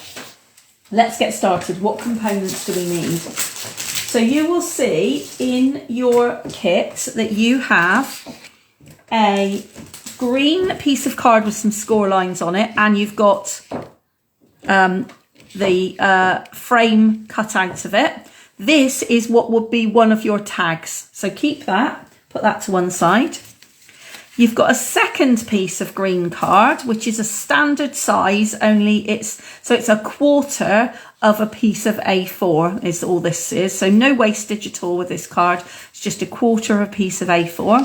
let's get started. What components do we need? So you will see in your kit that you have a green piece of card with some score lines on it, and you've got the frame cut out of it. This is what would be one of your tags. So keep that, put that to one side. You've got a second piece of green card, which is a standard size, only it's a quarter of a piece of A4 is all this is. So no wastage at all with this card. It's just a quarter of a piece of A4.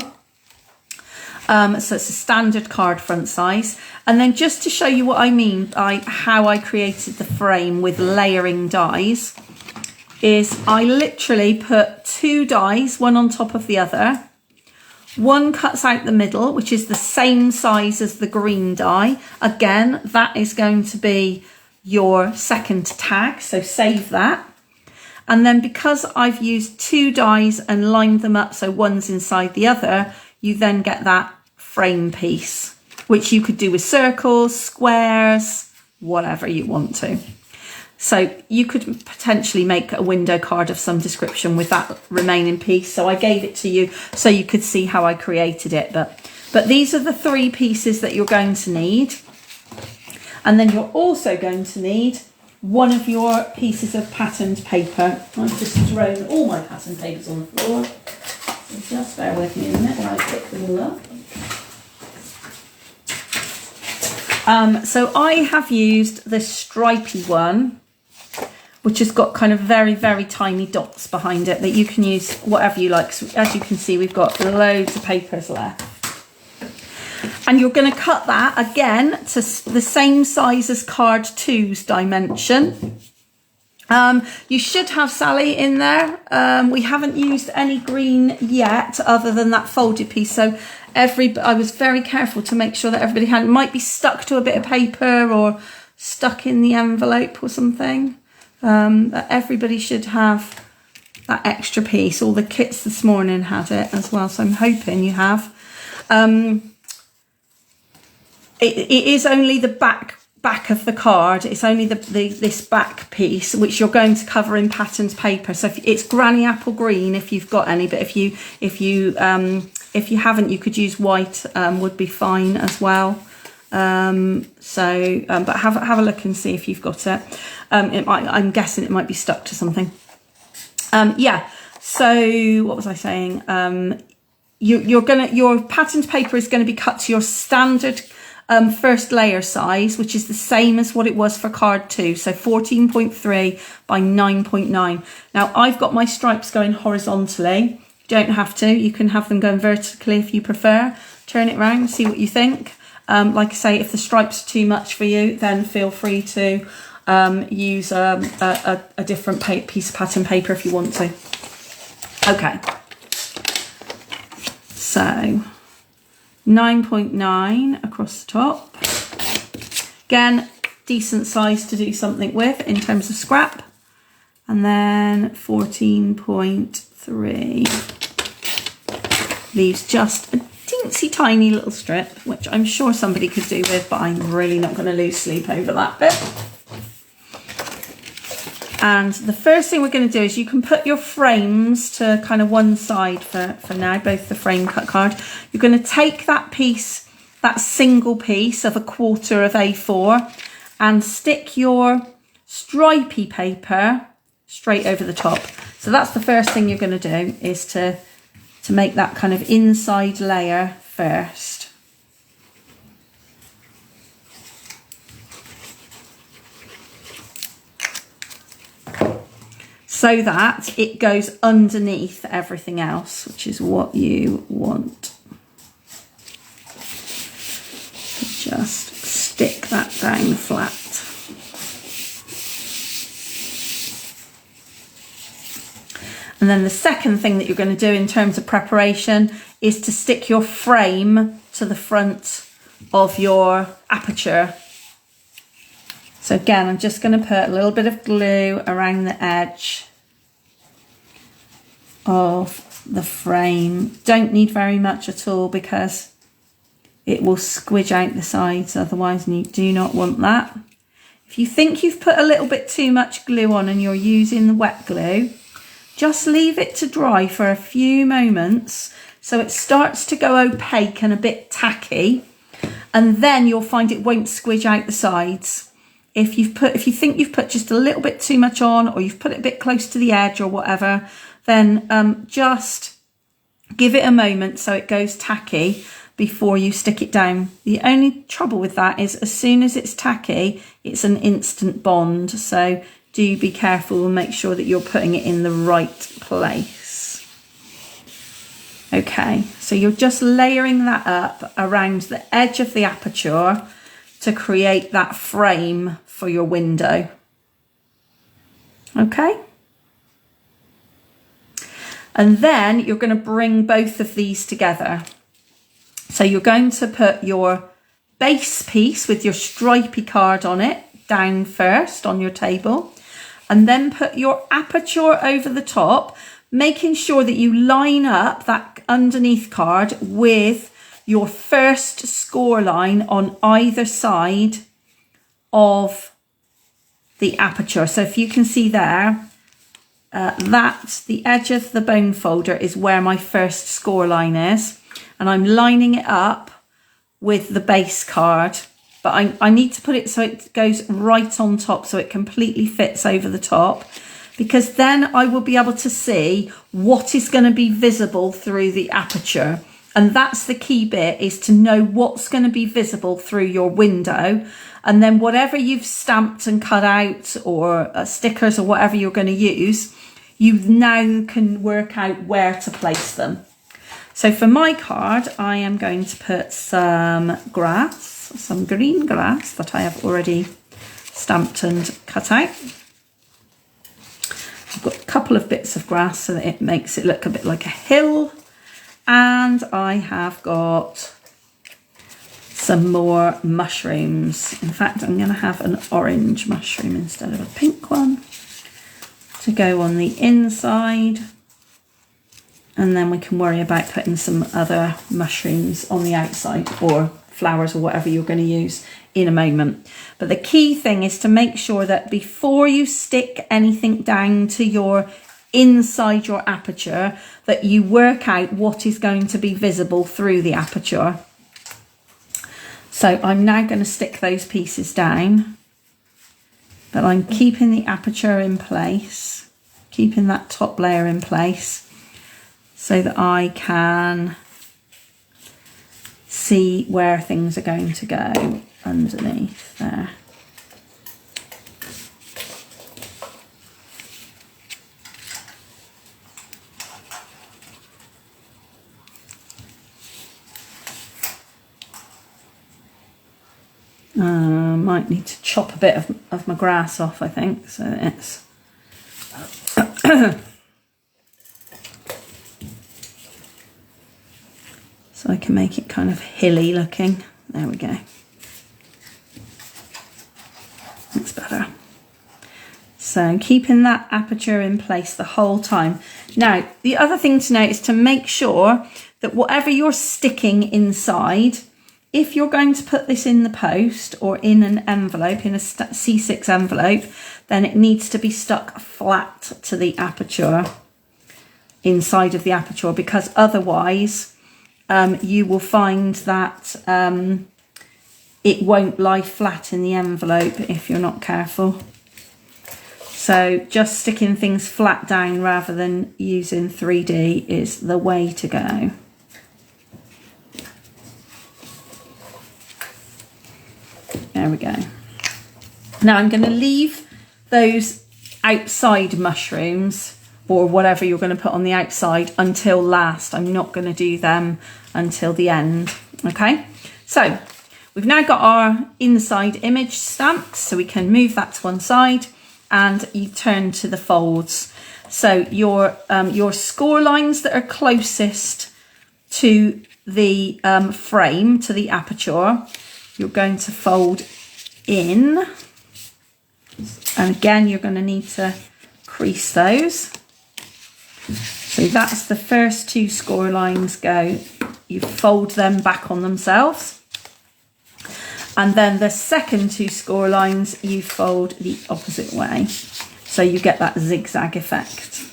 So it's a standard card front size. And then just to show you what I mean by how I created the frame with layering dies, is I literally put two dies, one on top of the other. One cuts out the middle, which is the same size as the green die. Again, that is going to be your second tag, so save that. And then because I've used two dies and lined them up so one's inside the other, you then get that frame piece, which you could do with circles, squares, whatever you want to. So you could potentially make a window card of some description with that remaining piece. So I gave it to you so you could see how I created it. But these are the three pieces that you're going to need. And then you're also going to need one of your pieces of patterned paper. I've just thrown all my patterned papers on the floor. So just bear with me a minute while I pick them all up. So I have used this stripy one, which has got kind of very, very tiny dots behind it that you can use whatever you like. So as you can see, we've got loads of papers left. And you're going to cut that again to the same size as card 2's dimension. You should have, Sally, in there. We haven't used any green yet other than that folded piece. So I was very careful to make sure that everybody had, it might be stuck to a bit of paper or stuck in the envelope or something. That everybody should have that extra piece. All the kits this morning had it as well, so I'm hoping you have. It is only the back of the card. It's only this back piece, which you're going to cover in patterned paper. So it's granny apple green if you've got any, but if you haven't, you could use white. Would be fine as well. But have a look and see if you've got it. I'm guessing it might be stuck to something. Yeah. So what was I saying? Your patterned paper is going to be cut to your standard first layer size, which is the same as what it was for card 2. So 14.3 by 9.9. Now I've got my stripes going horizontally. You don't have to. You can have them going vertically if you prefer. Turn it around, see what you think. Like I say, if the stripes are too much for you, then feel free to use a different piece of pattern paper if you want to. Okay. So 9.9 across the top. Again, decent size to do something with in terms of scrap. And then 14.3 leaves just a teensy tiny little strip, which I'm sure somebody could do with, but I'm really not going to lose sleep over that bit. And the first thing we're going to do is you can put your frames to kind of one side for now, both the frame cut card. You're going to take that piece, that single piece of 1/4 of A4, and stick your stripy paper straight over the top. So that's the first thing you're going to do, is to make that kind of inside layer first. So that it goes underneath everything else, which is what you want. Just stick that down flat. And then the second thing that you're going to do in terms of preparation is to stick your frame to the front of your aperture. So again, I'm just going to put a little bit of glue around the edge of the frame. Don't need very much at all because it will squidge out the sides otherwise, and you do not want that. If you think you've put a little bit too much glue on and you're using the wet glue, just leave it to dry for a few moments so it starts to go opaque and a bit tacky, and then you'll find it won't squidge out the sides. If you think you've put just a little bit too much on, or you've put it a bit close to the edge or whatever, then just give it a moment so it goes tacky before you stick it down. The only trouble with that is as soon as it's tacky, it's an instant bond. So do be careful and make sure that you're putting it in the right place. Okay, so you're just layering that up around the edge of the aperture to create that frame for your window. Okay. And then you're going to bring both of these together. So you're going to put your base piece with your stripy card on it down first on your table, and then put your aperture over the top, making sure that you line up that underneath card with your first score line on either side of the aperture. So if you can see there, the edge of the bone folder is where my first score line is, and I'm lining it up with the base card, but I need to put it so it goes right on top, so it completely fits over the top, because then I will be able to see what is going to be visible through the aperture. And that's the key bit, is to know what's going to be visible through your window. And then whatever you've stamped and cut out, or stickers or whatever you're going to use, you now can work out where to place them. So for my card, I am going to put some grass, some green grass that I have already stamped and cut out. I've got a couple of bits of grass so that it makes it look a bit like a hill. And I have got some more mushrooms. In fact, I'm going to have an orange mushroom instead of a pink one to go on the inside. And then we can worry about putting some other mushrooms on the outside, or flowers or whatever you're going to use in a moment. But the key thing is to make sure that before you stick anything down to your inside your aperture, that you work out what is going to be visible through the aperture. So I'm now going to stick those pieces down, but I'm keeping the aperture in place, keeping that top layer in place, so that I can see where things are going to go underneath there. Might need to chop a bit of my grass off, I think, so it's so I can make it kind of hilly looking. There we go. That's better. So keeping that aperture in place the whole time. Now, the other thing to note is to make sure that whatever you're sticking inside, if you're going to put this in the post or in an envelope, in a C6 envelope, then it needs to be stuck flat to the aperture, inside of the aperture, because otherwise you will find that it won't lie flat in the envelope if you're not careful. So just sticking things flat down rather than using 3D is the way to go. There we go. Now I'm going to leave those outside mushrooms or whatever you're going to put on the outside until last. I'm not going to do them until the end. Okay, so we've now got our inside image stamped, so we can move that to one side and you turn to the folds. So your score lines that are closest to the frame, to the aperture, you're going to fold in, and again you're going to need to crease those. So that's the first two score lines go, you fold them back on themselves, and then the second two score lines you fold the opposite way, so you get that zigzag effect.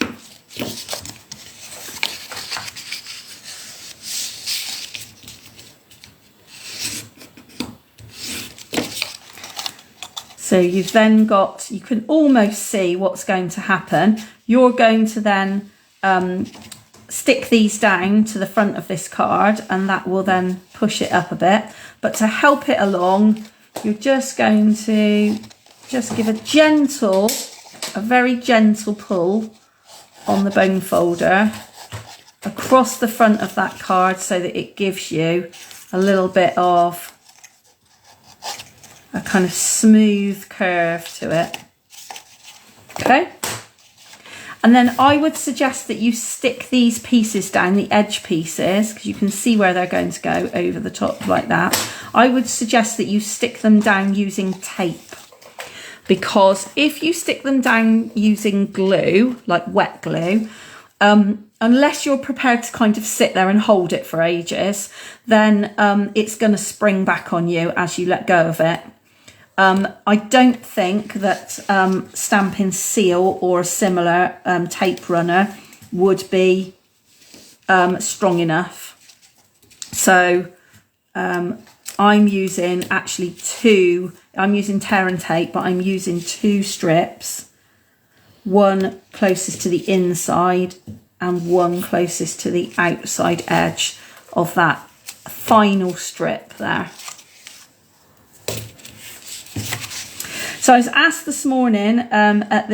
So you've then got, you can almost see what's going to happen. You're going to then stick these down to the front of this card, and that will then push it up a bit. But to help it along, you're just going to just give a very gentle pull on the bone folder across the front of that card, so that it gives you a little bit of a kind of smooth curve to it. Okay, and then I would suggest that you stick these pieces down, the edge pieces, because you can see where they're going to go over the top like that. I would suggest that you stick them down using tape, because if you stick them down using glue, like wet glue, unless you're prepared to kind of sit there and hold it for ages, then it's going to spring back on you as you let go of it. I don't think that Stampin' Seal or a similar tape runner would be strong enough. So I'm using I'm using tear and tape, but I'm using two strips, one closest to the inside and one closest to the outside edge of that final strip there. So I was asked this morning at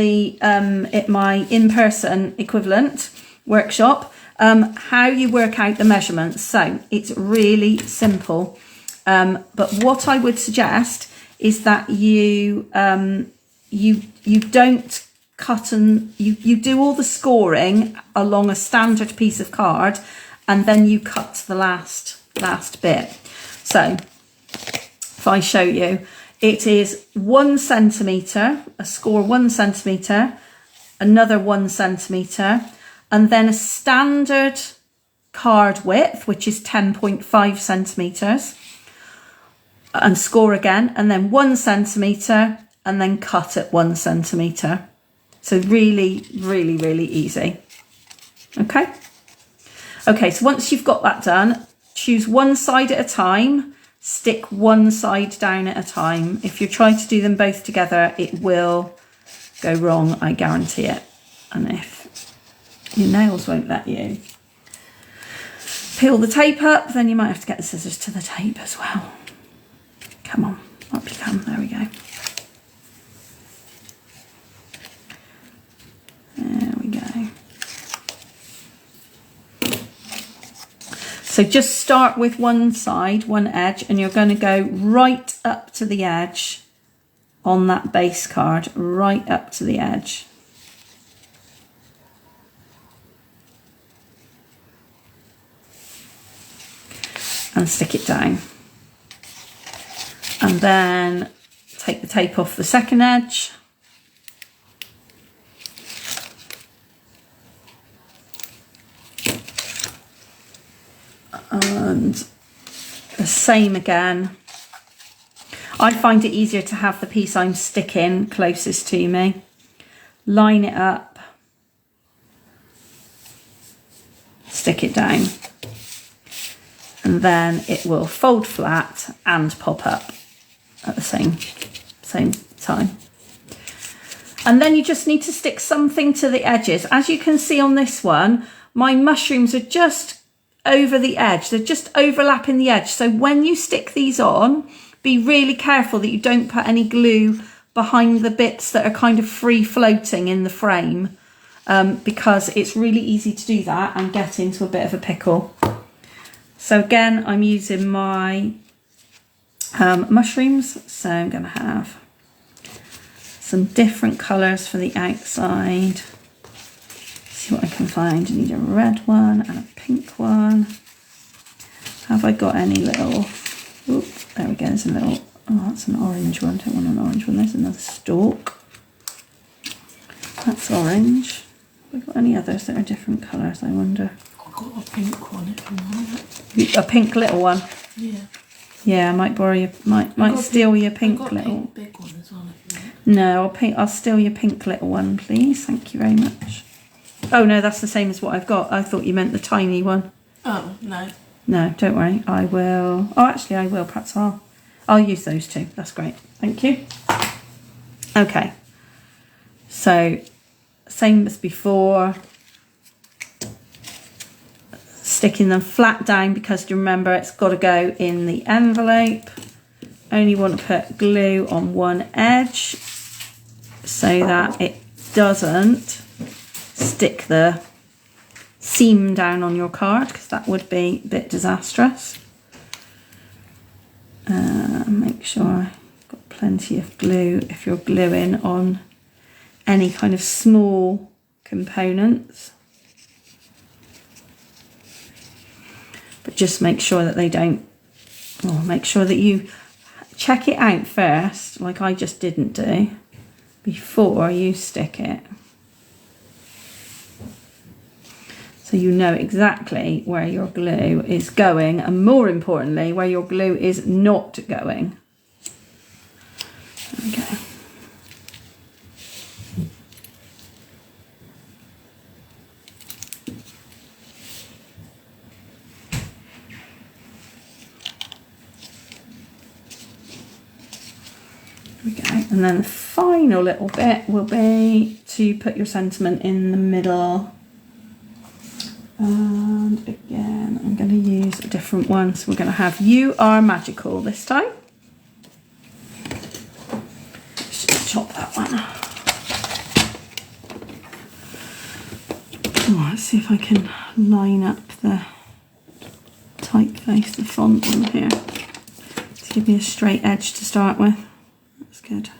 my in-person equivalent workshop how you work out the measurements. So it's really simple, but what I would suggest is that you don't cut, and you do all the scoring along a standard piece of card, and then you cut the last bit. So if I show you, it is 1 centimetre, a score 1 centimetre, another 1 centimetre, and then a standard card width, which is 10.5 centimetres, and score again, and then 1 centimetre, and then cut at 1 centimetre. So really, really, really easy. Okay. Okay, so once you've got that done, choose one side at a time. Stick one side down at a time. If you try to do them both together, it will go wrong, I guarantee it. And if your nails won't let you peel the tape up, then you might have to get the scissors to the tape as well. Come on, up you come, there we go. There we go. So just start with one side, one edge, and you're going to go right up to the edge on that base card, right up to the edge. And stick it down. And then take the tape off the second edge. And the same again. I find it easier to have the piece I'm sticking closest to me. Line it up. Stick it down. And then it will fold flat and pop up at the same time. And then you just need to stick something to the edges. As you can see on this one, my mushrooms are just over the edge. They're just overlapping the edge. So when you stick these on, be really careful that you don't put any glue behind the bits that are kind of free floating in the frame, because it's really easy to do that and get into a bit of a pickle. So again, I'm using my mushrooms. So I'm going to have some different colours for the outside. See what I can find. I need a red one and a pink one. Have I got any little... Oop, there we go, there's a little... Oh, that's an orange one. I don't want an orange one. There's another stalk. That's orange. Have we got any others that are different colours, I wonder? I've got a pink one if you want it. A pink little one? Yeah. Yeah, I might borrow your... Might steal your pink little... I've got a pink big one as well if you want. No, I'll steal your pink little one, please. Thank you very much. Oh, no, that's the same as what I've got. I thought you meant the tiny one. Oh, no. No, don't worry. I will... Oh, actually, I will. Perhaps I'll use those two. That's great. Thank you. Okay. So, same as before. Sticking them flat down because remember it's got to go in the envelope. Only want to put glue on one edge so that it doesn't stick the seam down on your card, because that would be a bit disastrous. Make sure you've got plenty of glue if you're gluing on any kind of small components. But just make sure that they don't, make sure that you check it out first, like I just didn't do, before you stick it. So you know exactly where your glue is going, and more importantly, where your glue is not going. Okay. There we go. And then the final little bit will be to put your sentiment in the middle. And again, I'm going to use a different one. So we're going to have "You Are Magical" this time. Let's just chop that one. Oh, let's see if I can line up the typeface, the font on here, to give me a straight edge to start with. That's good.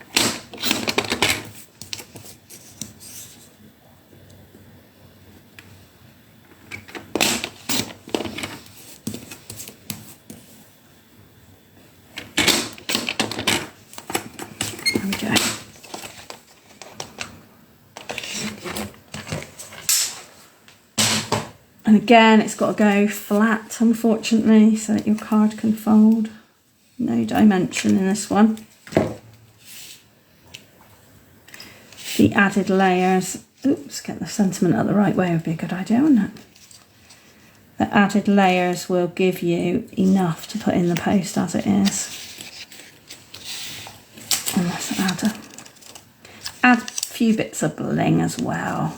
And again, it's got to go flat, unfortunately, so that your card can fold. No dimension in this one. The added layers, oops, get the sentiment out the right way would be a good idea, wouldn't it? The added layers will give you enough to put in the post as it is. And let's add a few bits of bling as well.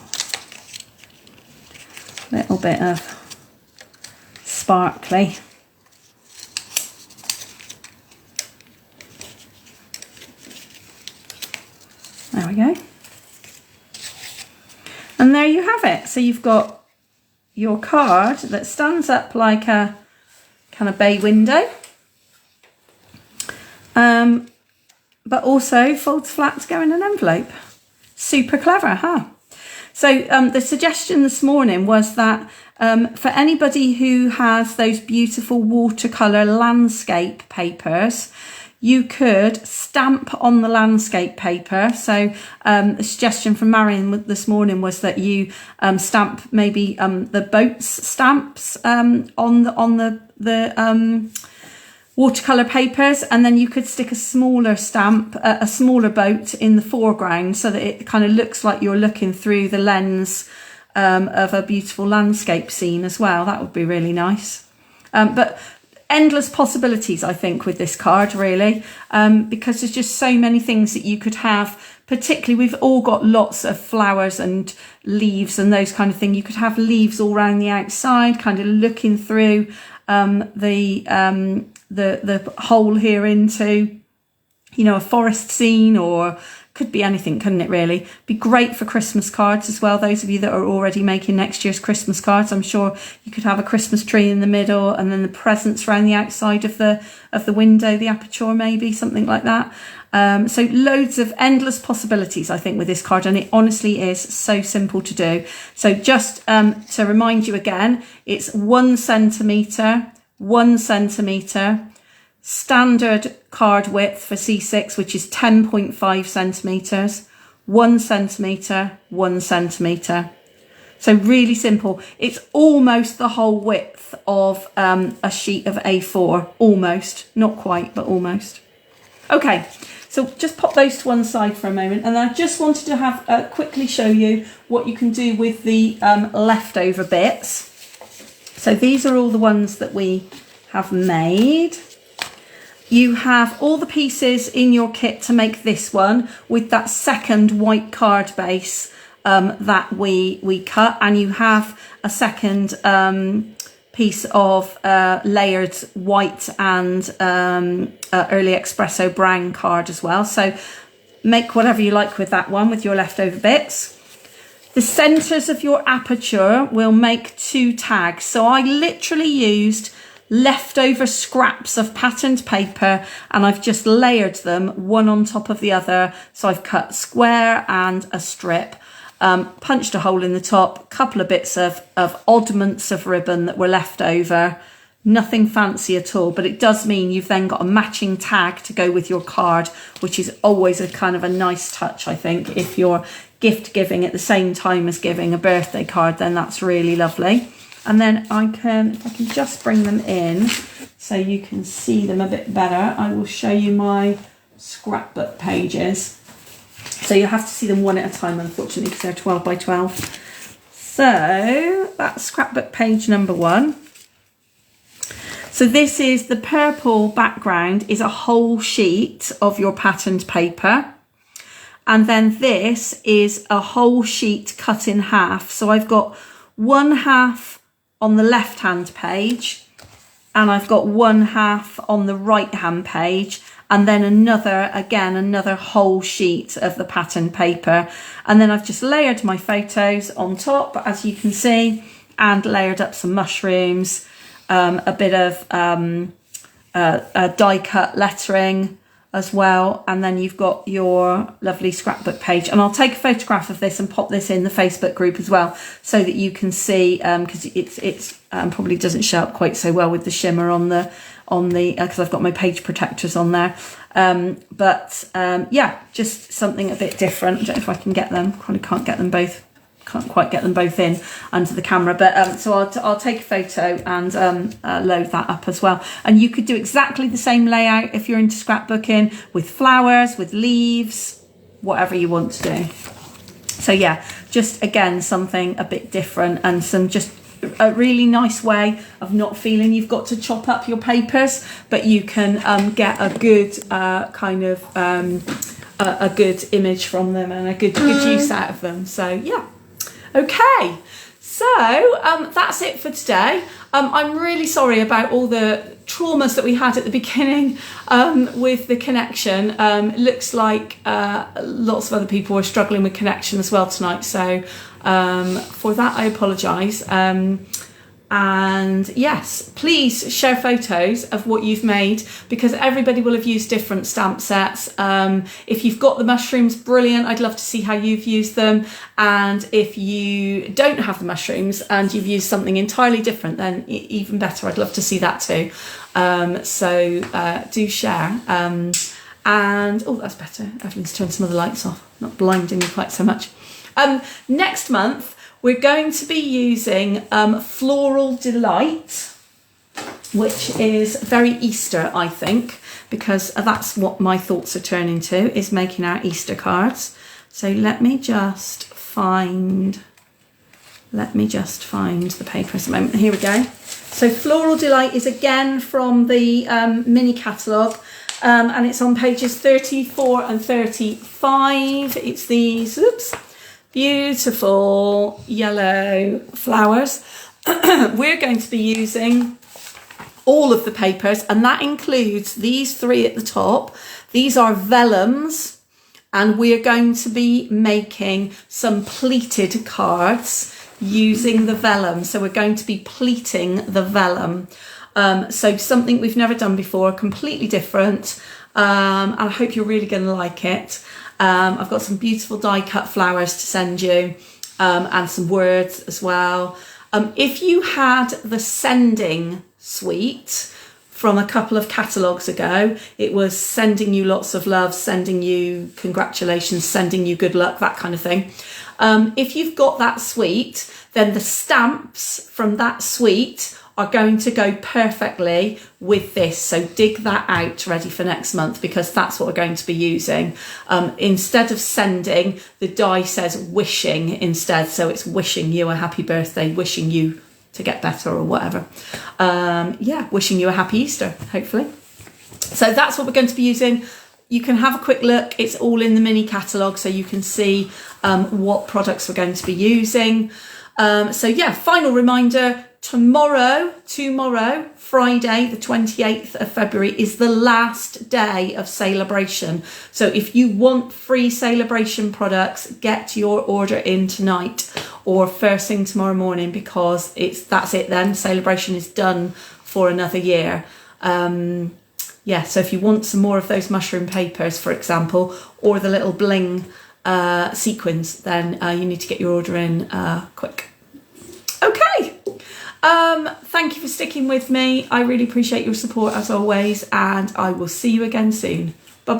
Little bit of sparkly. There we go. And there you have it. So you've got your card that stands up like a kind of bay window, but also folds flat to go in an envelope. Super clever, huh? So the suggestion this morning was that for anybody who has those beautiful watercolour landscape papers, you could stamp on the landscape paper. So a suggestion from Marion this morning was that you stamp maybe the boats stamps on the watercolor papers, and then you could stick a smaller stamp, a smaller boat in the foreground, so that it kind of looks like you're looking through the lens of a beautiful landscape scene as well. That would be really nice. But endless possibilities, I think, with this card, really, because there's just so many things that you could have. Particularly, we've all got lots of flowers and leaves and those kind of things. You could have leaves all around the outside, kind of looking through the hole here into, you know, a forest scene, or could be anything, couldn't it, really? Be great for Christmas cards as well. Those of you that are already making next year's Christmas cards, I'm sure you could have a Christmas tree in the middle, and then the presents around the outside of the window, the aperture, maybe something like that. So loads of endless possibilities, I think, with this card, and it honestly is so simple to do. So just to remind you again, it's 1 centimetre, 1 centimetre, standard card width for C6, which is 10.5 centimetres, 1 centimetre, 1 centimetre. So really simple. It's almost the whole width of a sheet of A4, almost, not quite, but almost. Okay, so just pop those to one side for a moment, and I just wanted to have quickly show you what you can do with the leftover bits. So these are all the ones that we have made. You have all the pieces in your kit to make this one with that second white card base that we cut, and you have a second piece of layered white and early espresso brown card as well. So make whatever you like with that one, with your leftover bits. The centres of your aperture will make 2 tags. So I literally used leftover scraps of patterned paper, and I've just layered them one on top of the other. So I've cut square and a strip, punched a hole in the top, couple of bits of oddments of ribbon that were left over. Nothing fancy at all, but it does mean you've then got a matching tag to go with your card, which is always a kind of a nice touch, I think. If you're gift giving at the same time as giving a birthday card, then that's really lovely. And then if I can just bring them in so you can see them a bit better, I will show you my scrapbook pages. So you'll have to see them one at a time, unfortunately, because they're 12 by 12. So that's scrapbook page number 1. So this is the purple background, is a whole sheet of your patterned paper. And then this is a whole sheet cut in half. So I've got 1/2 on the left hand page, and I've got 1/2 on the right hand page, and then another whole sheet of the patterned paper. And then I've just layered my photos on top, as you can see, and layered up some mushrooms, a bit of die cut lettering as well, and then you've got your lovely scrapbook page. And I'll take a photograph of this and pop this in the Facebook group as well, so that you can see, because it's probably doesn't show up quite so well with the shimmer on the because I've got my page protectors on there. Yeah, just something a bit different. I don't know if I can get them. Probably can't quite get them both in under the camera, but so I'll take a photo and load that up as well. And you could do exactly the same layout if you're into scrapbooking, with flowers, with leaves, whatever you want to do. So yeah, just again something a bit different, and just a really nice way of not feeling you've got to chop up your papers, but you can get a good a good image from them and a good use out of them. So yeah. Okay, so that's it for today. I'm really sorry about all the traumas that we had at the beginning with the connection. It looks like lots of other people were struggling with connection as well tonight. So for that, I apologise. And yes, please share photos of what you've made, because everybody will have used different stamp sets. If you've got the mushrooms, brilliant. I'd love to see how you've used them. And if you don't have the mushrooms and you've used something entirely different, then even better. I'd love to see that too. So do share. And oh, that's better. Evelyn's turned some of the lights off, not blinding me quite so much. Next month, we're going to be using Floral Delight, which is very Easter, I think, because that's what my thoughts are turning to, is making our Easter cards. So let me just find the papers a moment. Here we go. So Floral Delight is again from the mini catalogue, and it's on pages 34 and 35. It's these, beautiful yellow flowers. We're going to be using all of the papers, and that includes these three at the top. These are vellums, and we're going to be making some pleated cards using the vellum. So we're going to be pleating the vellum. So something we've never done before, completely different, and I hope you're really going to like it. I've got some beautiful die cut flowers to send you, and some words as well. If you had the sending suite from a couple of catalogues ago, it was sending you lots of love, sending you congratulations, sending you good luck, that kind of thing. If you've got that suite, then the stamps from that suite are going to go perfectly with this. So dig that out ready for next month, because that's what we're going to be using. Instead of sending, the die says wishing instead. So it's wishing you a happy birthday, wishing you to get better or whatever. Yeah, wishing you a happy Easter, hopefully. So that's what we're going to be using. You can have a quick look. It's all in the mini catalogue, so you can see what products we're going to be using. So yeah, final reminder, tomorrow, Friday, the 28th of February, is the last day of Celebration. So if you want free Celebration products, get your order in tonight or first thing tomorrow morning, because that's it then. Celebration is done for another year. Yeah, so if you want some more of those mushroom papers, for example, or the little bling sequins, then you need to get your order in quick. Okay. Thank you for sticking with me. I really appreciate your support as always, and I will see you again soon. Bye.